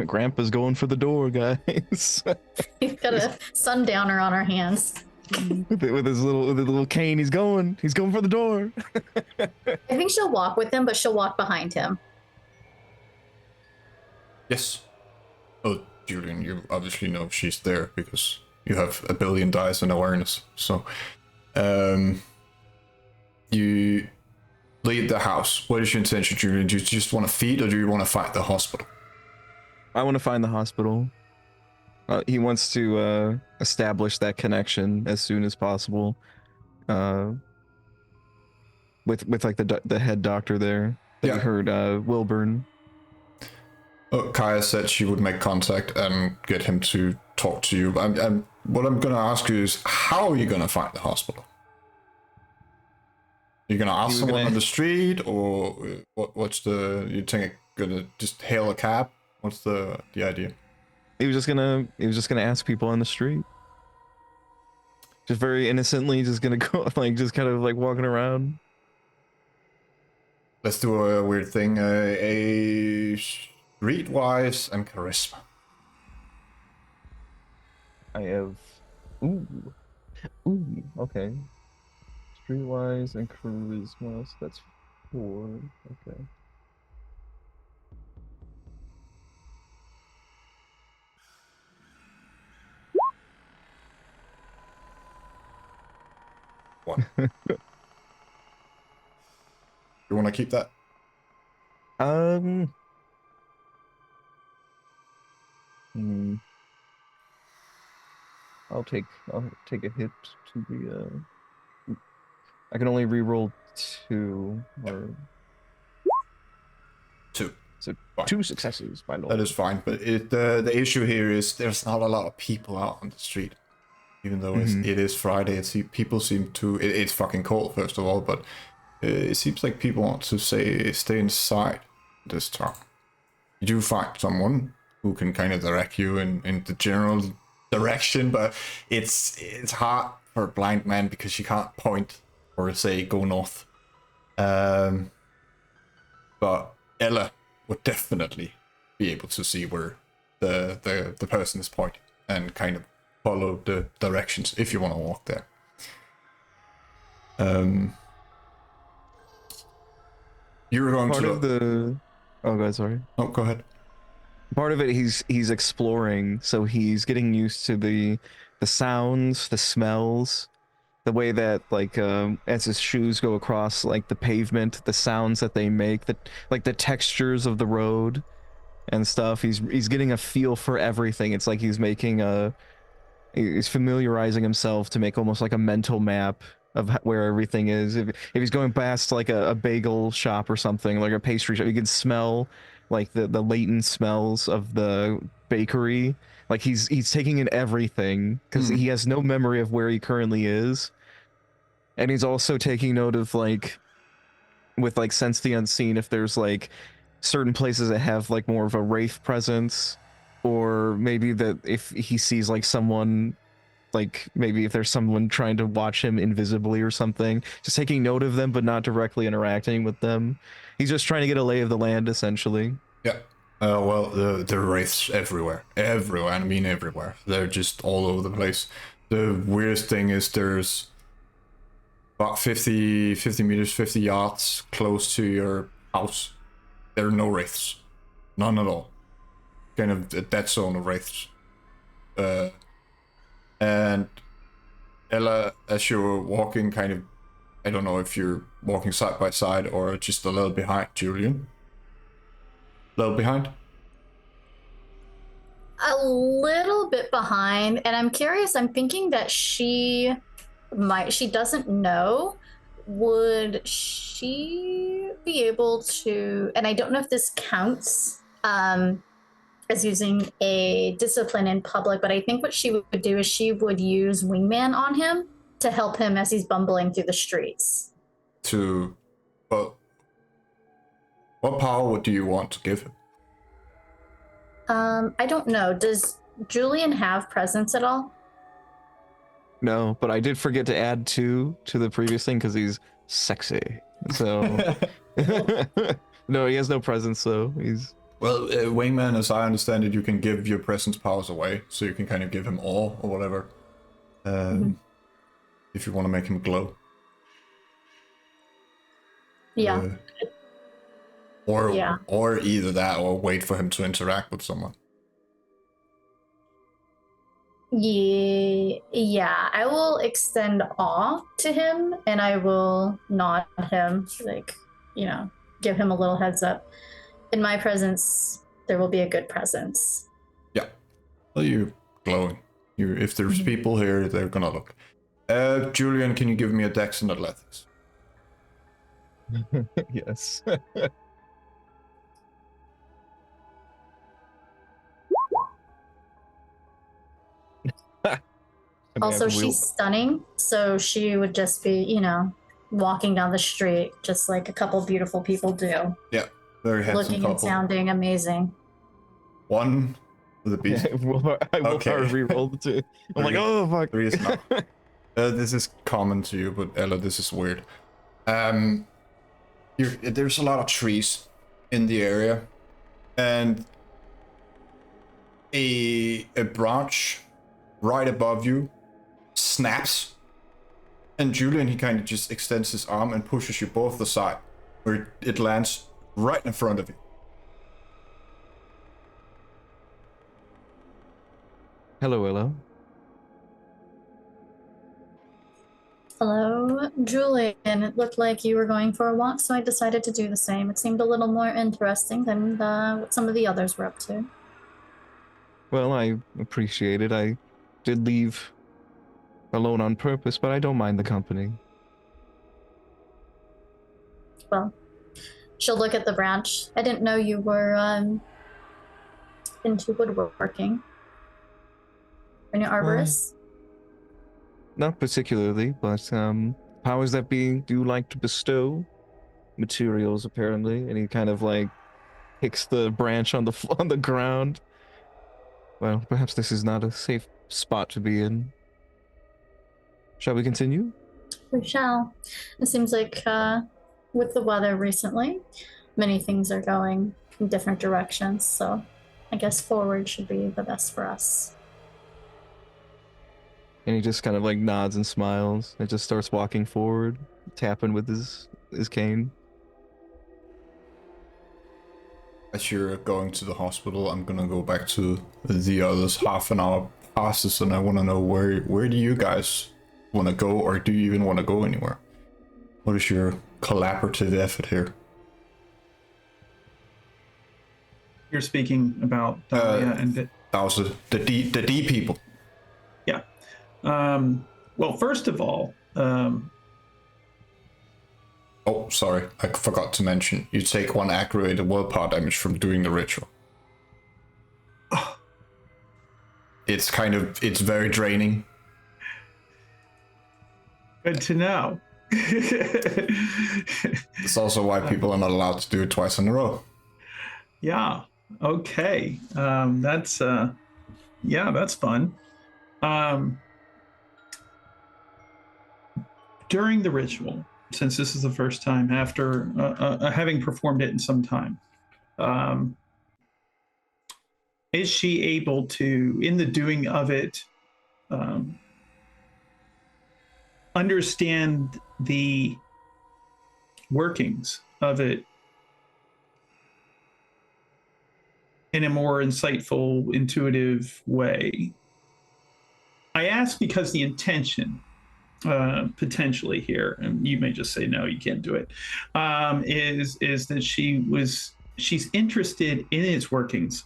Grandpa's going for the door, guys. We've got a sundowner on our hands. with his little cane, he's going for the door. I think she'll walk with him, but she'll walk behind him. Yes. Oh, Julian, you obviously know she's there because you have a billion dice and awareness. So, you leave the house. What is your intention, Julian? Do you just want to feed, or do you want to fight the hospital? I want to find the hospital. He wants to establish that connection as soon as possible. With like the head doctor there that you heard, Wilburn. Kaya said she would make contact and get him to talk to you. What I'm going to ask you is, how are you going to find the hospital? You're going to ask someone on the street, or what's you think going to just hail a cab? What's the idea? He was just gonna ask people on the street. Just very innocently, just gonna go, like, just kind of like walking around. Let's do a weird thing. A streetwise and charisma. I have... Ooh, okay. Streetwise and charisma, so that's 4, okay. You want to keep that? Hmm. I'll take a hit to the I can only reroll 2 or 2. so Fine. 2 successes, my lord. That is fine, but the issue here is there's not a lot of people out on the street. Even though it is Friday, people seem to... it's fucking cold, first of all, but it seems like people want to stay inside this time. You do find someone who can kind of direct you in the general direction, but it's hard for a blind man because you can't point or say go north. But Ella would definitely be able to see where the person is pointing and kind of follow the directions if you want to walk there. You're going Part to of the oh god, sorry. Oh, go ahead. Part of it he's exploring, so he's getting used to the sounds, the smells, the way that like as his shoes go across like the pavement, the sounds that they make, the textures of the road and stuff. He's getting a feel for everything. It's like he's familiarizing himself to make almost like a mental map of where everything is. If he's going past like a bagel shop or something, like a pastry shop, he can smell like the latent smells of the bakery. Like he's taking in everything because he has no memory of where he currently is. And he's also taking note of like with like sense the unseen, if there's like certain places that have like more of a wraith presence, or maybe that if he sees like someone, like maybe if there's someone trying to watch him invisibly or something, just taking note of them but not directly interacting with them. He's just trying to get a lay of the land essentially. Yeah. Well, the wraiths everywhere. Everywhere. I mean everywhere. They're just all over the place. The weirdest thing is there's about 50 meters, 50 yards close to your house. There are no wraiths. None at all. Kind of a dead zone of wraiths. And Ella, as you're walking kind of, I don't know if you're walking side by side or just a little behind Julian. A little behind? A little bit behind, and I'm curious. I'm thinking that she doesn't know. Would she be able to? And I don't know if this counts as using a discipline in public, but I think what she would do is she would use wingman on him to help him as he's bumbling through the streets. What power do you want to give him? I don't know. Does Julian have presence at all? No, but I did forget to add 2 to the previous thing because he's sexy. So no, he has no presence. So he's Wingman, as I understand it, you can give your presence powers away, so you can kind of give him all or whatever, if you want to make him glow. Yeah. Or either that, or wait for him to interact with someone. Yeah, I will extend awe to him, and I will nod him, like, give him a little heads up. In my presence, there will be a good presence. Yeah. Well, you're glowing. If there's people here, they're gonna look. Julian, can you give me a dex and athletics? yes. Also, she's stunning, so she would just be, walking down the street, just like a couple beautiful people do. Yeah, very handsome looking couple. And sounding amazing. One with a beast. I will reroll the 2. I'm like, oh fuck. 3 is not. This is common to you, but Ella, this is weird. There's a lot of trees in the area, and a branch right above you snaps, and Julian, he kind of just extends his arm and pushes you both aside, where it lands right in front of you. Hello, Ella. Hello, Julian. It looked like you were going for a walk, so I decided to do the same. It seemed a little more interesting than what some of the others were up to. Well, I appreciate it. I did leave alone on purpose, but I don't mind the company. Well, she'll look at the branch. I didn't know you were into woodworking. Are you an arborist? Not particularly, but powers that be do like to bestow materials, apparently. And he kind of like kicks the branch on the on the ground. Well, perhaps this is not a safe spot to be in. Shall we continue? We shall. It seems like with the weather recently, many things are going in different directions. So I guess forward should be the best for us. And he just kind of like nods and smiles and just starts walking forward, tapping with his cane. As you're going to the hospital, I'm gonna go back to the others. Half an hour passes, and I want to know where do you guys want to go, or do you even want to go anywhere? What is your collaborative effort here? You're speaking about Dahlia and That was the D people. yeah. Well, first of all, Oh, sorry, I forgot to mention. You take 1 aggravated willpower damage from doing the ritual. It's very draining. good to know. It's also why people are not allowed to do it twice in a row. Yeah. Okay. That's fun. During the ritual, since this is the first time after having performed it in some time, is she able to, in the doing of it, understand the workings of it in a more insightful, intuitive way? I ask because the intention potentially here, and you may just say no, you can't do it, is that she's interested in its workings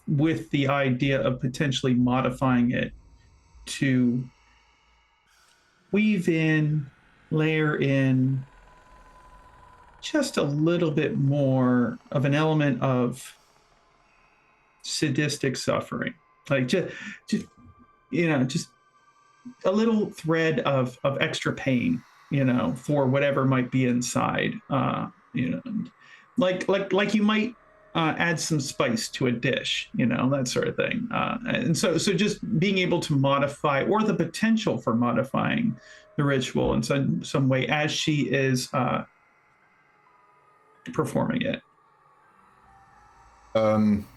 with the idea of potentially modifying it to weave in, layer in just a little bit more of an element of sadistic suffering, like just a little thread of extra pain, for whatever might be inside, like you might add some spice to a dish, that sort of thing. And so just being able to modify, or the potential for modifying the ritual in some way as she is performing it.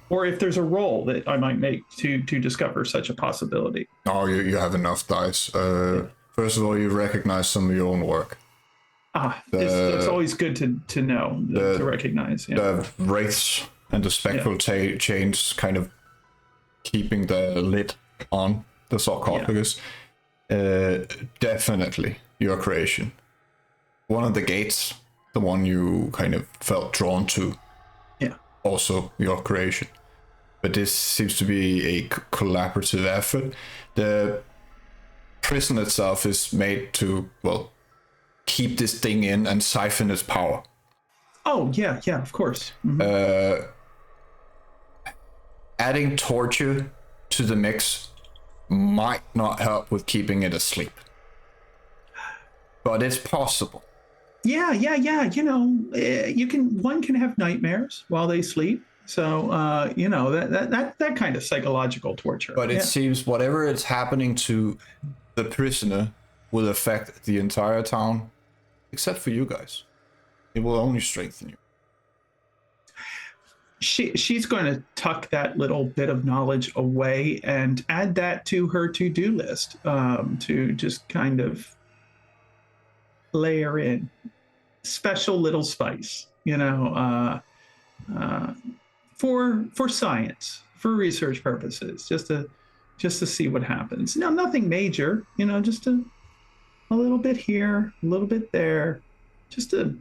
Or if there's a roll that I might make to discover such a possibility. Oh, you have enough dice. First of all, you recognize some of your own work. It's always good to know, to recognize. Yeah. The wraiths and the spectral chains kind of keeping the lid on the sarcophagus. Definitely your creation. One of the gates, the one you kind of felt drawn to. Also your creation. But this seems to be a collaborative effort. The prison itself is made to, keep this thing in and siphon its power. Oh, yeah, of course. Mm-hmm. Adding torture to the mix might not help with keeping it asleep. But it's possible. Yeah. One can have nightmares while they sleep. So, that kind of psychological torture. But it seems whatever is happening to the prisoner will affect the entire town, except for you guys. It will only strengthen you. She's going to tuck that little bit of knowledge away and add that to her to-do list, to just kind of layer in special little spice, for science, for research purposes, just to see what happens. No, nothing major, just a little bit here, a little bit there, just a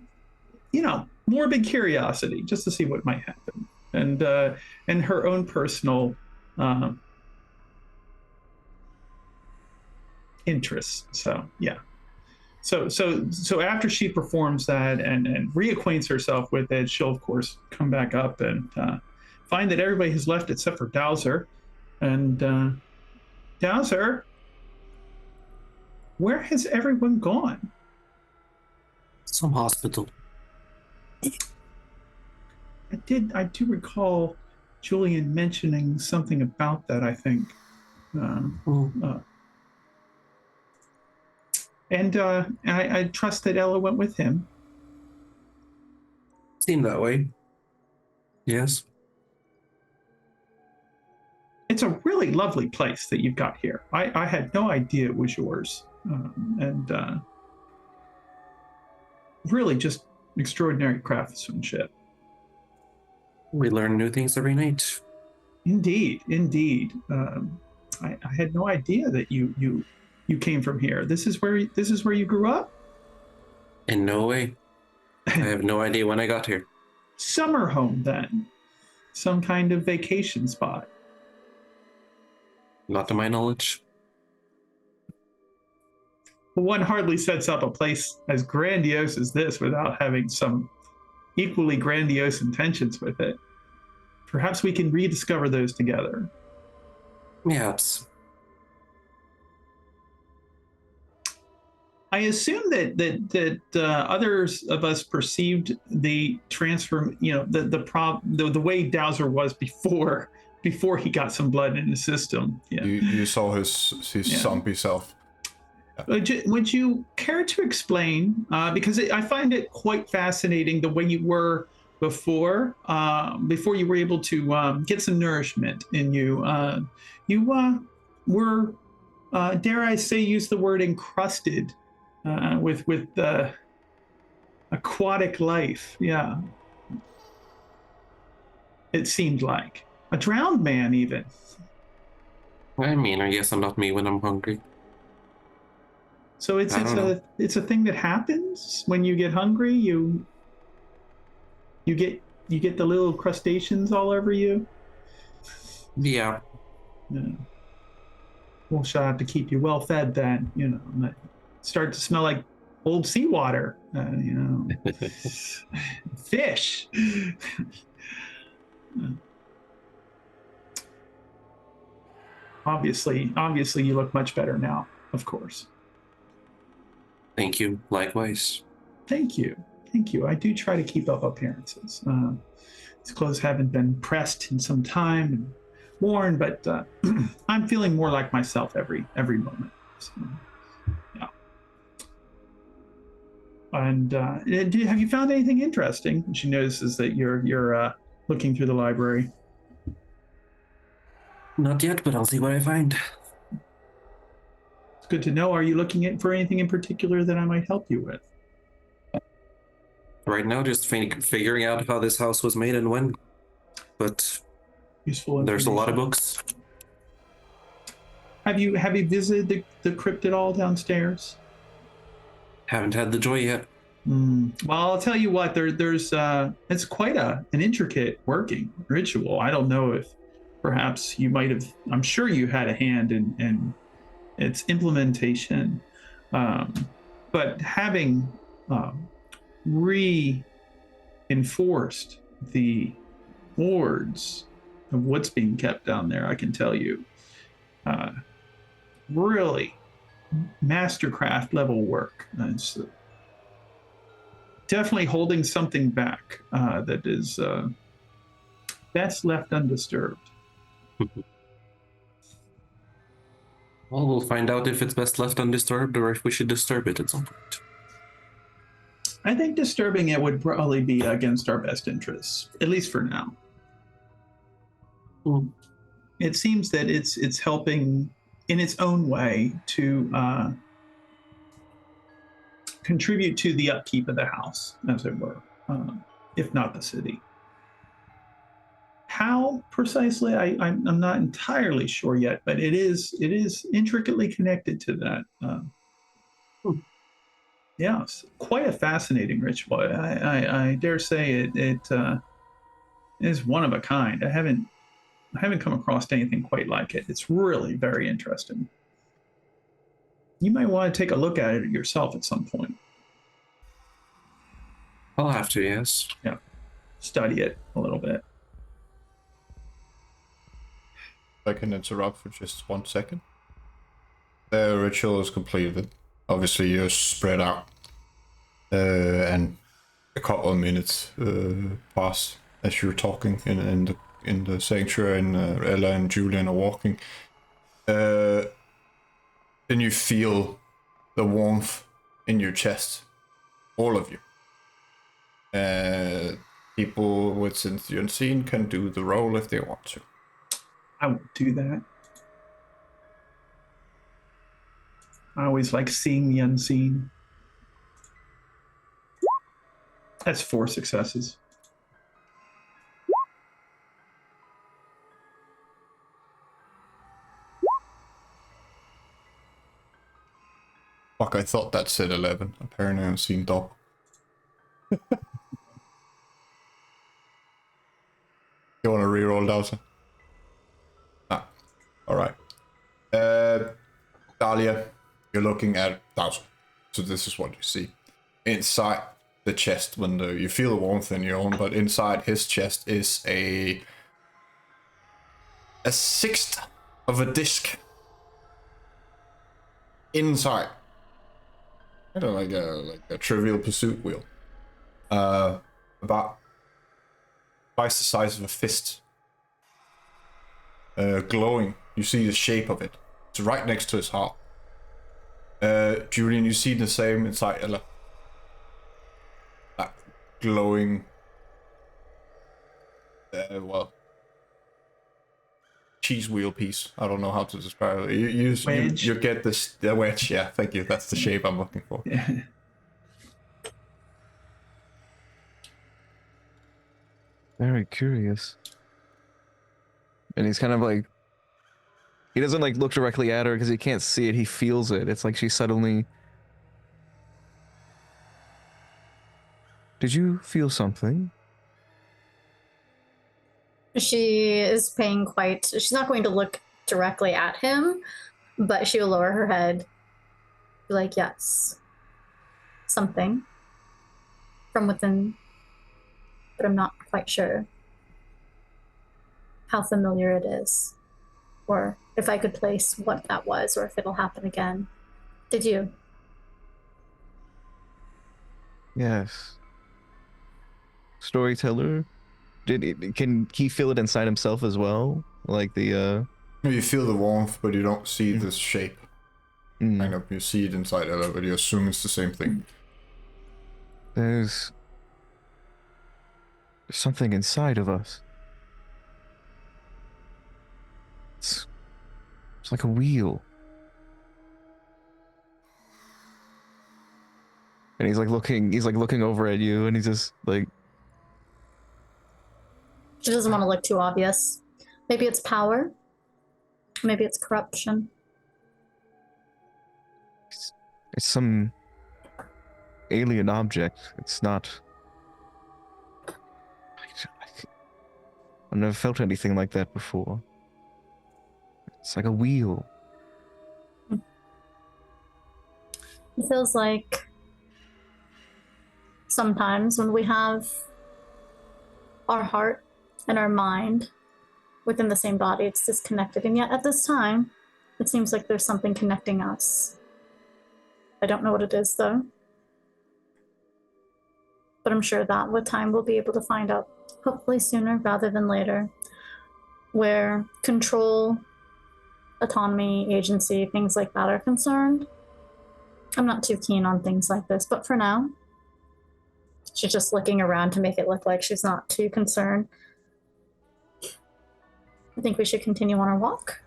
morbid curiosity, just to see what might happen, and her own personal interests. So yeah. So after she performs that and reacquaints herself with it, she'll of course come back up and find that everybody has left except for Dowser. And Dowser, where has everyone gone? Some hospital. I do recall Julian mentioning something about that, I think. And I trust that Ella went with him. Seemed that way. Yes. It's a really lovely place that you've got here. I had no idea it was yours. And really just extraordinary craftsmanship. We learn new things every night. Indeed. I had no idea that you came from here. This is where you grew up? In no way. I have no idea when I got here. Summer home then. Some kind of vacation spot. Not to my knowledge. One hardly sets up a place as grandiose as this without having some equally grandiose intentions with it. Perhaps we can rediscover those together. Perhaps. I assume that others of us perceived the transfer, the way Dowser was before he got some blood in his system. Yeah. You saw his zombie self. Would you care to explain? Because I find it quite fascinating the way you were before you were able to get some nourishment in you. You were, dare I say, use the word encrusted with aquatic life. Yeah, it seemed like a drowned man, even. I mean, I guess I'm not me when I'm hungry. So it's a thing that happens when you get hungry. You get the little crustaceans all over you. Yeah. Well, she'll have to keep you well fed then. Start to smell like old seawater. Fish. Obviously, you look much better now. Of course. Thank you. Likewise. Thank you. I do try to keep up appearances. These clothes haven't been pressed in some time and worn, but I'm feeling more like myself every moment. So, yeah. And have you found anything interesting? She notices that you're looking through the library. Not yet, but I'll see what I find. It's good to know. Are you looking for anything in particular that I might help you with? Right now, just figuring out how this house was made and when. But Useful. There's a lot of books. Have you visited the crypt at all downstairs? Haven't had the joy yet. Well, I'll tell you what. There's it's quite an intricate working ritual. I don't know if perhaps you might have. I'm sure you had a hand in its implementation, but having reinforced the wards of what's being kept down there, I can tell you, really mastercraft level work. It's definitely holding something back that is best left undisturbed. Well, we'll find out if it's best left undisturbed or if we should disturb it at some point. I think disturbing it would probably be against our best interests, at least for now. It seems that it's helping in its own way to contribute to the upkeep of the house, as it were, if not the city. How precisely, I'm not entirely sure yet, but it is intricately connected to that. Yes, quite a fascinating ritual. I dare say it is one of a kind. I haven't I haven't come across anything quite like it. It's really very interesting. You might want to take a look at it yourself at some point. I'll have to, yes. Yeah, study it a little bit. I can interrupt for just 1 second. The ritual is completed. Obviously, you're spread out, and a couple of minutes pass as you're talking in the sanctuary, and Ella and Julian are walking. Then you feel the warmth in your chest, all of you. People with Sense the Unseen can do the roll if they want to. I won't do that. I always like seeing the unseen. That's 4 successes. Fuck, I thought that said 11. Apparently I've seen double. You want to reroll, Dowser? Ah, alright. Dahlia, you're looking at Dowser. So this is what you see. Inside the chest window, you feel the warmth in your own, but inside his chest is a sixth of a disc. Inside. I don't know, like a Trivial Pursuit wheel. About twice the size of a fist. Glowing. You see the shape of it. It's right next to his heart. Julian, you see the same inside Ella. That glowing, cheese wheel piece. I don't know how to describe it. You get the wedge. Yeah, thank you. That's the shape I'm looking for. Yeah. Very curious. And he's kind of like, he doesn't like look directly at her because he can't see it. He feels it. It's like she suddenly. Did you feel something? She is paying quite. She's not going to look directly at him, but she will lower her head. Be like, yes. Something. From within. But I'm not quite sure how familiar it is. Or if I could place what that was, or if it'll happen again. Did you? Yes. Storyteller? Can he feel it inside himself as well? Like the You feel the warmth, but you don't see the shape. Kind of, you see it inside Ella, but you assume it's the same thing. There's something inside of us. It's like a wheel. And he's like looking over at you, and he's just like, She doesn't want to look too obvious. Maybe it's power. Maybe it's corruption. it's some alien object. It's not. I've never felt anything like that before. It's like a wheel. It feels like sometimes when we have our heart and our mind within the same body, it's disconnected. And yet at this time, it seems like there's something connecting us. I don't know what it is though. But I'm sure that with time we'll be able to find out, hopefully sooner rather than later, where control, autonomy, agency, things like that are concerned. I'm not too keen on things like this, but for now, she's just looking around to make it look like she's not too concerned. I think we should continue on our walk.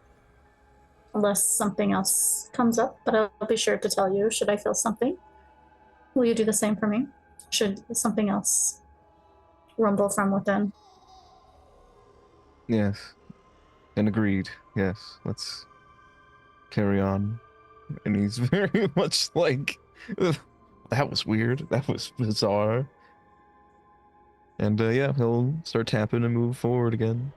Unless something else comes up, but I'll be sure to tell you should I feel something. Will you do the same for me? Should something else rumble from within? Yes. And agreed. Yes. Let's carry on. And he's very much like, that was weird. That was bizarre. And yeah, he'll start tapping and move forward again.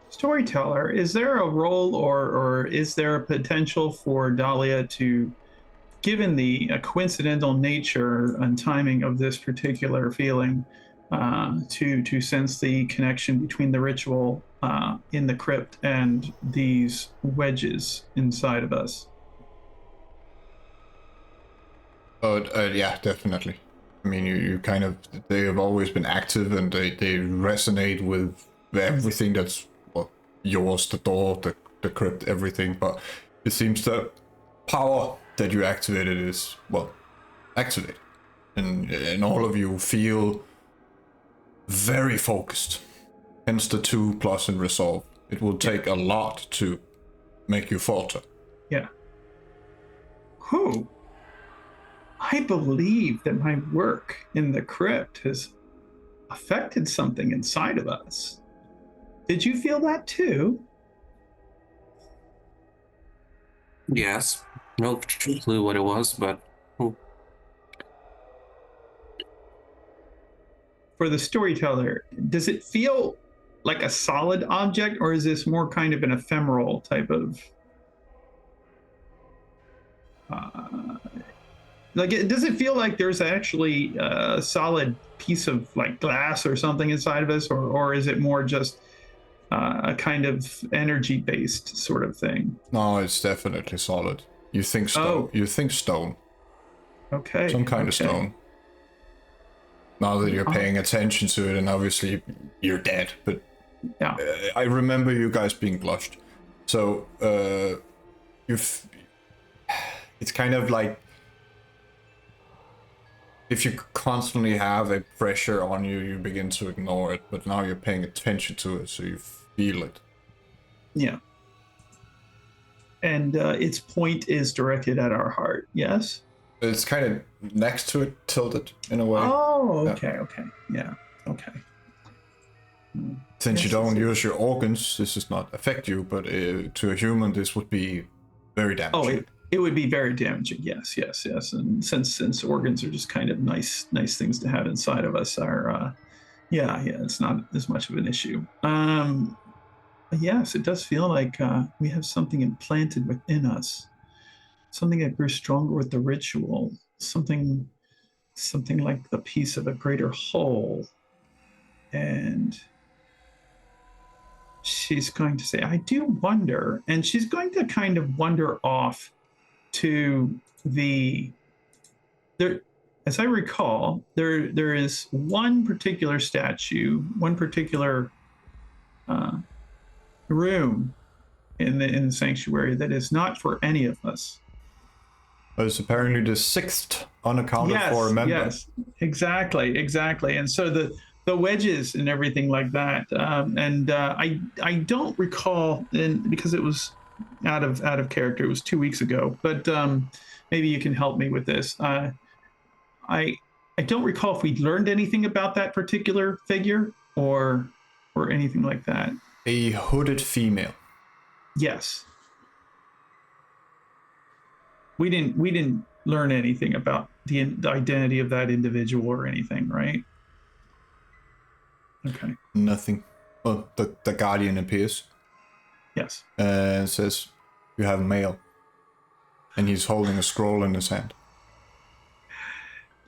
Storyteller, is there a role or is there a potential for Dahlia to, given the coincidental nature and timing of this particular feeling, to sense the connection between the ritual in the crypt and these wedges inside of us? Yeah, definitely. I mean, you kind of, they have always been active and they resonate with everything that's, well, yours, the door, the crypt, everything. But it seems the power that you activated is, well, activated. And all of you feel very focused. Hence the 2+ in resolve. It will take a lot to make you falter. Yeah. Who? I believe that my work in the crypt has affected something inside of us. Did you feel that too? Yes. No clue what it was, but For the storyteller, does it feel like a solid object, or is this more kind of an ephemeral type of does it feel like there's actually a solid piece of like glass or something inside of us, or is it more just a kind of energy based sort of thing? No, it's definitely solid. You think stone. Oh. You think stone. Okay. Some kind of stone. Now that you're paying attention to it, and obviously you're dead, but yeah, I remember you guys being blushed. So it's kind of like if you constantly have a pressure on you, you begin to ignore it, but now you're paying attention to it, so you feel it. Yeah. And its point is directed at our heart, yes? It's kind of next to it, tilted in a way. Oh, okay, yeah. Okay, yeah, okay. Since you don't use your organs, this does not affect you, but to a human, this would be very damaging. Oh, it would be very damaging. Yes. And since organs are just kind of nice things to have inside of us, are it's not as much of an issue. Yes, it does feel like we have something implanted within us, something that grew stronger with the ritual, something like the piece of a greater whole. And she's going to say, I do wonder, and she's going to kind of wander off to there, as I recall, there is one particular statue, one particular room in the sanctuary that is not for any of us. It's apparently the 6th unaccounted for member. Yes, exactly. And so the wedges and everything like that, I don't recall, because it was out of character. It was 2 weeks ago, but maybe you can help me with this. I don't recall if we learned anything about that particular figure or anything like that. A hooded female. Yes. We didn't learn anything about the identity of that individual or anything, right? Okay. Nothing. Well, the guardian appears. Yes. And says, you have mail. And he's holding a scroll in his hand.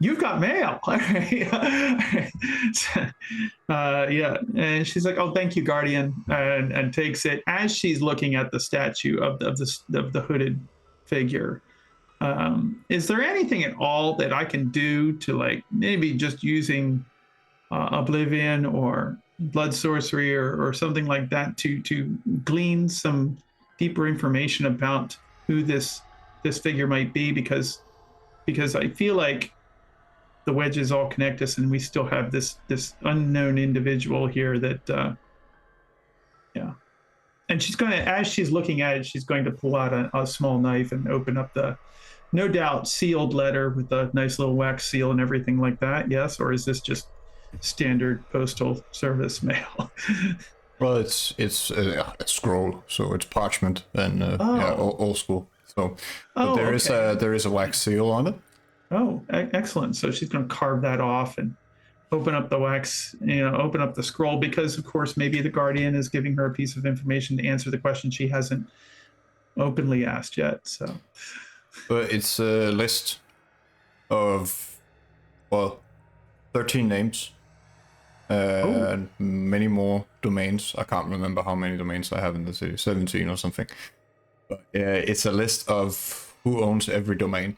You've got mail. Yeah. And she's like, oh, thank you, guardian, and takes it as she's looking at the statue of the hooded figure. Is there anything at all that I can do to, like, maybe just using oblivion or blood sorcery or something like that to glean some deeper information about who this figure might be, because I feel like the wedges all connect us, and we still have this unknown individual here that and she's going to, as she's looking at it, she's going to pull out a small knife and open up the, no doubt, sealed letter with a nice little wax seal and everything like that. Yes, or is this just standard postal service mail? Well, it's a scroll, so it's parchment and old school. So but there is a wax seal on it. Oh, excellent. So she's going to carve that off and open up the wax, open up the scroll, because of course maybe the guardian is giving her a piece of information to answer the question she hasn't openly asked yet. So It's a list of, 13 names and many more domains. I can't remember how many domains I have in the city, 17 or something. But it's a list of who owns every domain.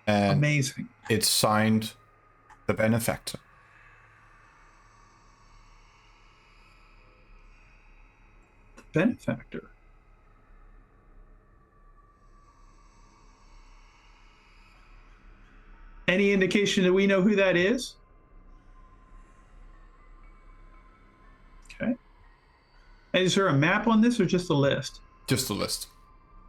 And amazing. it's signed the benefactor. Benefactor. Any indication that we know who that is? Okay. And is there a map on this or just a list? Just a list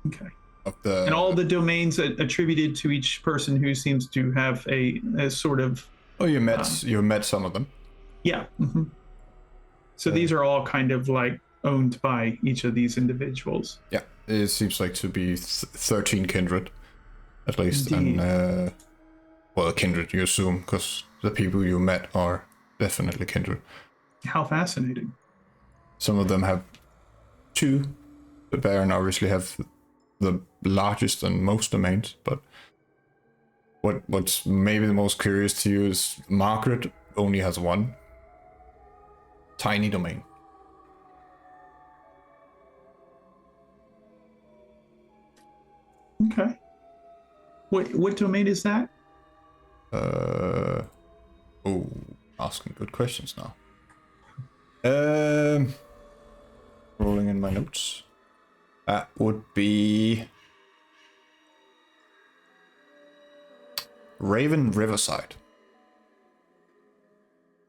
Okay. of the. And all the domains attributed to each person who seems to have a sort of. Oh, you met some of them. Yeah. Mm-hmm. So these are all kind of like owned by each of these individuals. Yeah, it seems like to be 13 kindred, at least. Indeed. And kindred, you assume, because the people you met are definitely kindred. How fascinating. Some of them have 2. The Baron obviously have the largest and most domains, but what's maybe the most curious to you is Margaret only has 1 tiny domain. Okay. What domain is that? Asking good questions now. Rolling in my notes. That would be Raven Riverside.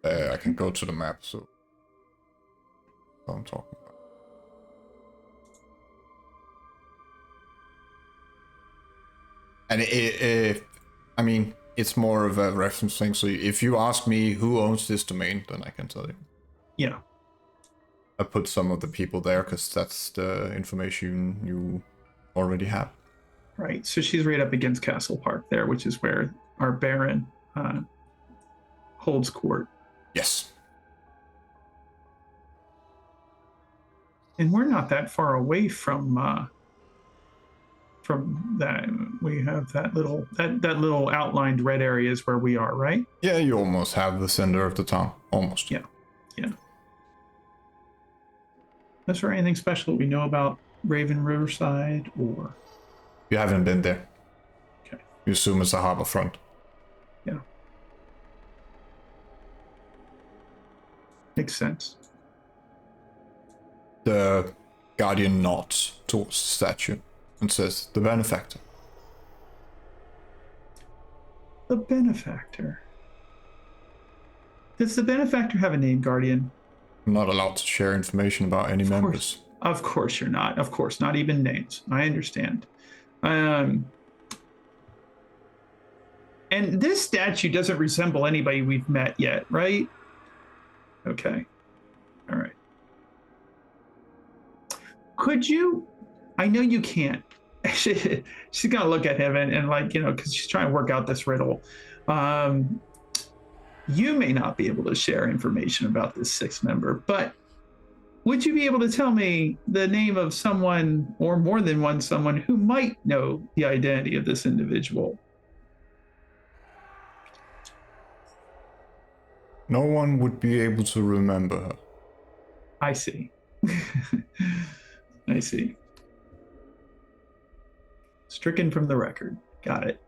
I can go to the map, so what I'm talking about. And I mean, it's more of a reference thing. So if you ask me who owns this domain, then I can tell you. Yeah. I put some of the people there because that's the information you already have. Right. So she's right up against Castle Park there, which is where our Baron holds court. Yes. And we're not that far away from that. We have that little outlined red area is where we are, right? Yeah, you almost have the center of the town. Almost. Yeah. Is there anything special we know about Raven Riverside, or? You haven't been there. Okay. You assume it's a harbor front. Yeah. Makes sense. The guardian nods towards the statue and says, "The benefactor." The benefactor. Does the benefactor have a name, Guardian? I'm not allowed to share information about any members. Of course you're not. Of course, not even names. I understand. And this statue doesn't resemble anybody we've met yet, right? Okay. All right. Could you? I know you can't. She's gonna look at him and because she's trying to work out this riddle. You may not be able to share information about this 6th member, but would you be able to tell me the name of someone, or more than someone who might know the identity of this individual? No one would be able to remember her. I see. I see. Stricken from the record. Got it.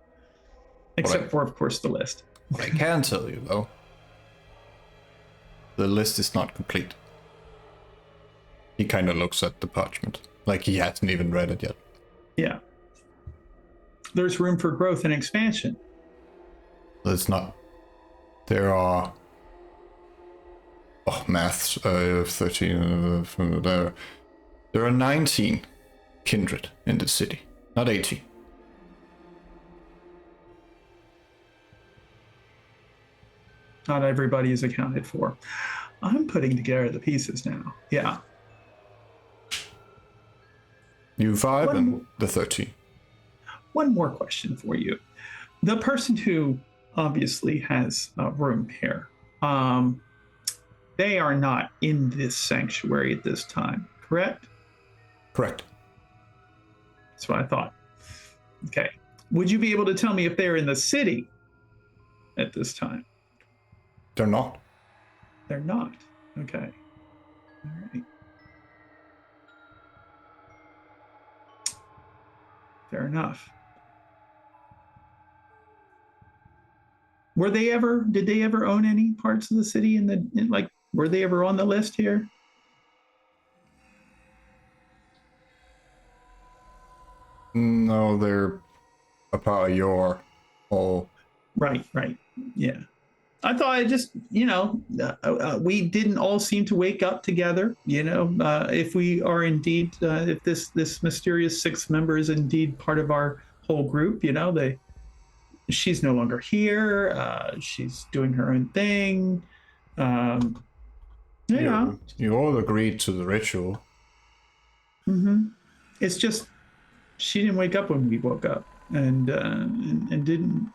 Except for, of course, the list. What I can tell you, though, the list is not complete. He kind of looks at the parchment, like he hasn't even read it yet. Yeah. There's room for growth and expansion. There's not. There are... maths, 13, there are 19 kindred in the city, not 18. Not everybody is accounted for. I'm putting together the pieces now. Yeah. You 5 and the 13. One more question for you. The person who obviously has room here. They are not in this sanctuary at this time, correct? Correct. That's what I thought. Okay. Would you be able to tell me if they're in the city at this time? They're not. They're not. Okay. All right. Fair enough. Did they ever own any parts of the city were they ever on the list here? No, they're a part of your whole. Right. Yeah. I thought we didn't all seem to wake up together. If we are indeed, if this mysterious sixth member is indeed part of our whole group, she's no longer here. She's doing her own thing. You all agreed to the ritual. Mm-hmm. It's just she didn't wake up when we woke up, and didn't.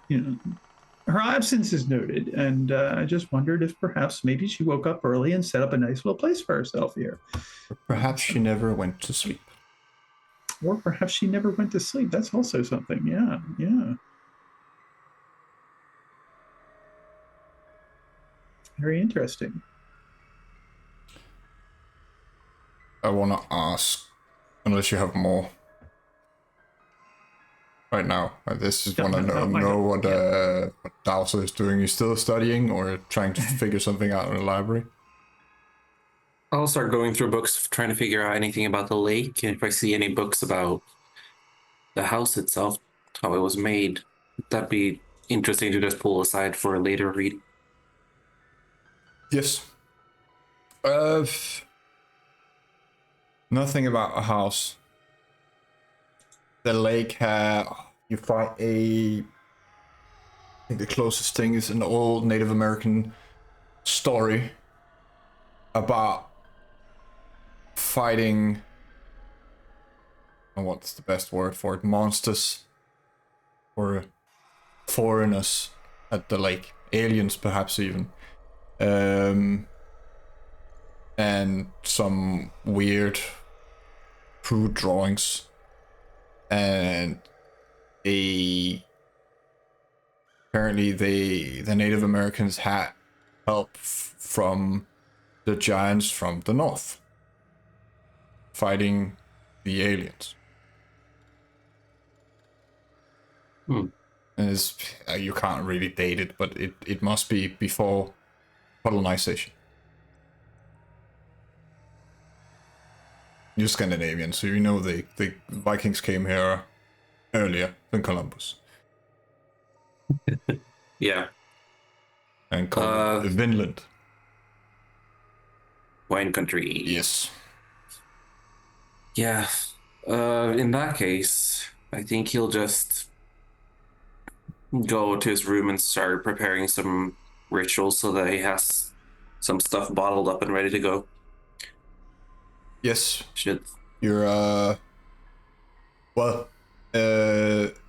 Her absence is noted, and I just wondered if perhaps maybe she woke up early and set up a nice little place for herself here. Perhaps she never went to sleep. Or perhaps she never went to sleep. That's also something. Yeah. Very interesting. I want to ask, unless you have more right now. I just want to know what Dowser is doing. You still studying or trying to figure something out in the library? I'll start going through books, trying to figure out anything about the lake, and if I see any books about the house itself, how it was made, that'd be interesting to just pull aside for a later read. Yes. Nothing about a house. The lake you find I think the closest thing is an old Native American story about fighting, and what's the best word for it, monsters or foreigners at the lake, aliens perhaps even, and some weird crude drawings, and apparently the Native Americans had help from the giants from the north fighting the aliens. And you can't really date it, but it must be before colonization. You're Scandinavian, so you know the Vikings came here earlier than Columbus. Yeah. And called it Vinland. Wine country. Yes. Yeah. In that case, I think he'll just go to his room and start preparing some rituals so that he has some stuff bottled up and ready to go. Yes. Should. You're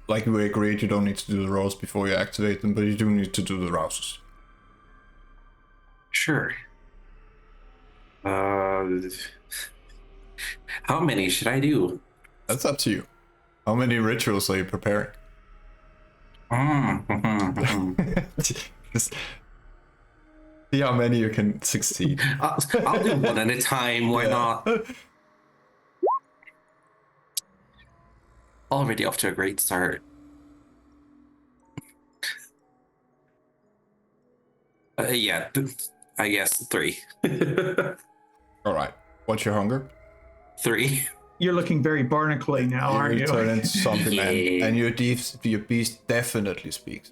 like we agreed, you don't need to do the rolls before you activate them, but you do need to do the rouses. Sure. How many should I do? That's up to you. How many rituals are you preparing? Just see how many you can succeed. I'll do one at a time. Why not? Already off to a great start. Yeah, I guess 3. All right. What's your hunger? 3. You're looking very barnacle now, aren't you? Turn into something, Yeah. man. And your beast definitely speaks.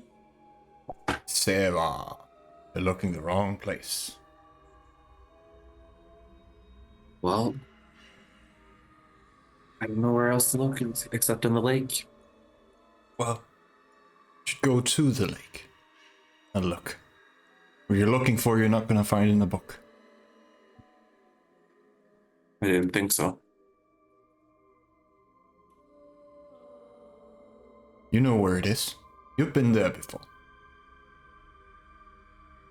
Sarah, you're looking the wrong place. Well, I don't know where else to look except in the lake. Well, you should go to the lake and look. What you're looking for, you're not going to find in the book. I didn't think so. You know where it is. You've been there before.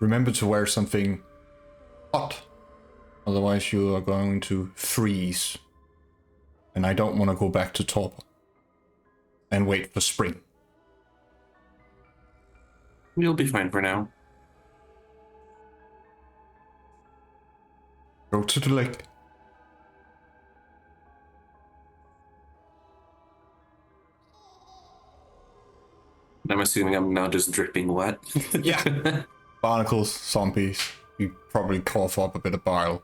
remember to wear something hot. Otherwise you are going to freeze. And I don't want to go back to torpor. And wait for spring. You'll be fine for now. Go to the lake. I'm assuming I'm now just dripping wet. Yeah. Barnacles, zombies. You probably cough up a bit of bile.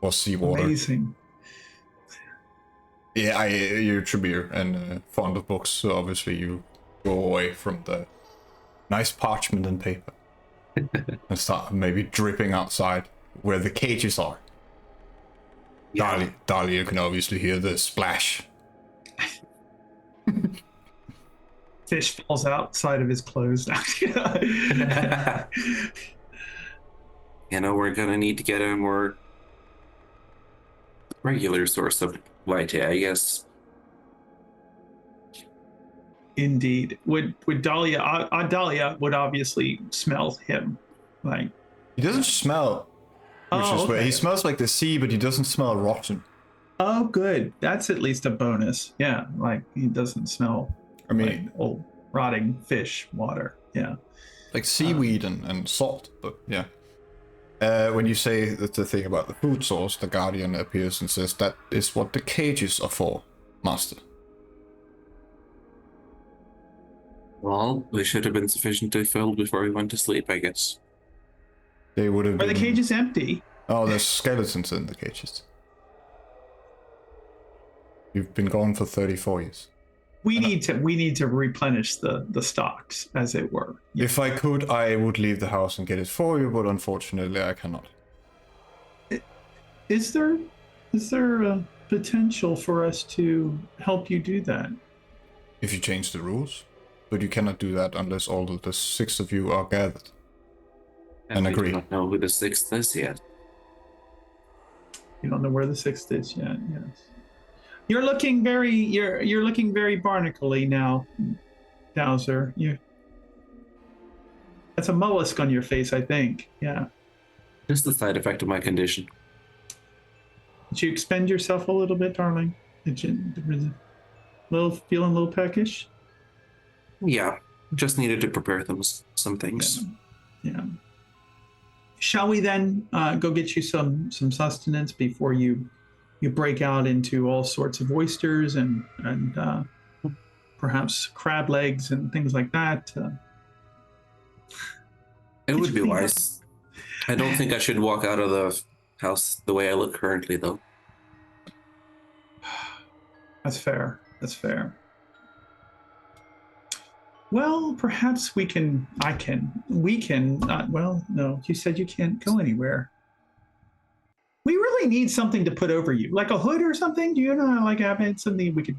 Or seawater. Amazing. Yeah, you're Tremere and fond of books, so obviously you go away from the nice parchment and paper. And start maybe dripping outside where the cages are. Yeah. Dahlia can obviously hear the splash. Fish falls outside of his clothes. You know, we're gonna need to get a more regular source of light, I guess. Indeed. Would Dahlia Dahlia would obviously smell him. Like He doesn't smell, which Oh, is weird. okay. He smells like the sea, but he doesn't smell rotten. oh good. That's at least a bonus. Yeah. Like he doesn't smell I mean, like old rotting fish water. Yeah. like seaweed and salt, but yeah. When you say that the thing about the food source, the Guardian appears and says that is what the cages are for, Master. Well, they should have been sufficiently filled before we went to sleep, I guess. They would have Are been... the cages empty? Oh, there's skeletons in the cages. You've been gone for 34 years. We need to replenish the stocks, as it were. If I could, I would leave the house and get it for you, but unfortunately I cannot. Is there a potential for us to help you do that? If you change the rules. But you cannot do that unless all of the 6 of you are gathered. And we agree. do not know who the 6th is yet. You don't know where the 6th is yet. Yes. You're looking very barnacle-y now, Dowser. That's a mollusk on your face, I think. Yeah. Just the side effect of my condition. Did you expend yourself a little bit, darling? Did you feeling a little peckish? Yeah, just needed to prepare some things. Yeah. Shall we then go get you some sustenance before you break out into all sorts of oysters and perhaps crab legs and things like that? It would be think wise. I don't think I should walk out of the house the way I look currently, though. That's fair. That's fair. Well, perhaps we can. Well, no, you said you can't go anywhere. We really need something to put over you, like a hood or something. Do you know, like having something we could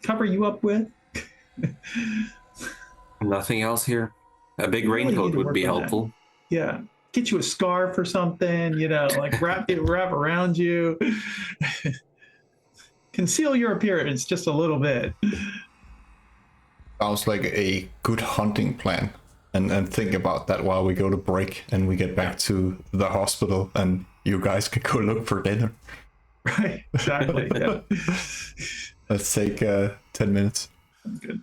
cover you up with? Nothing else here. A big really raincoat need to would work be on that. helpful. Yeah, get you a scarf or something. Like wrap around you. Conceal your appearance just a little bit. Sounds like a good hunting plan. And think about that while we go to break and we get back to the hospital and you guys can go look for dinner. Right, exactly. Yeah. Let's take 10 minutes. Good.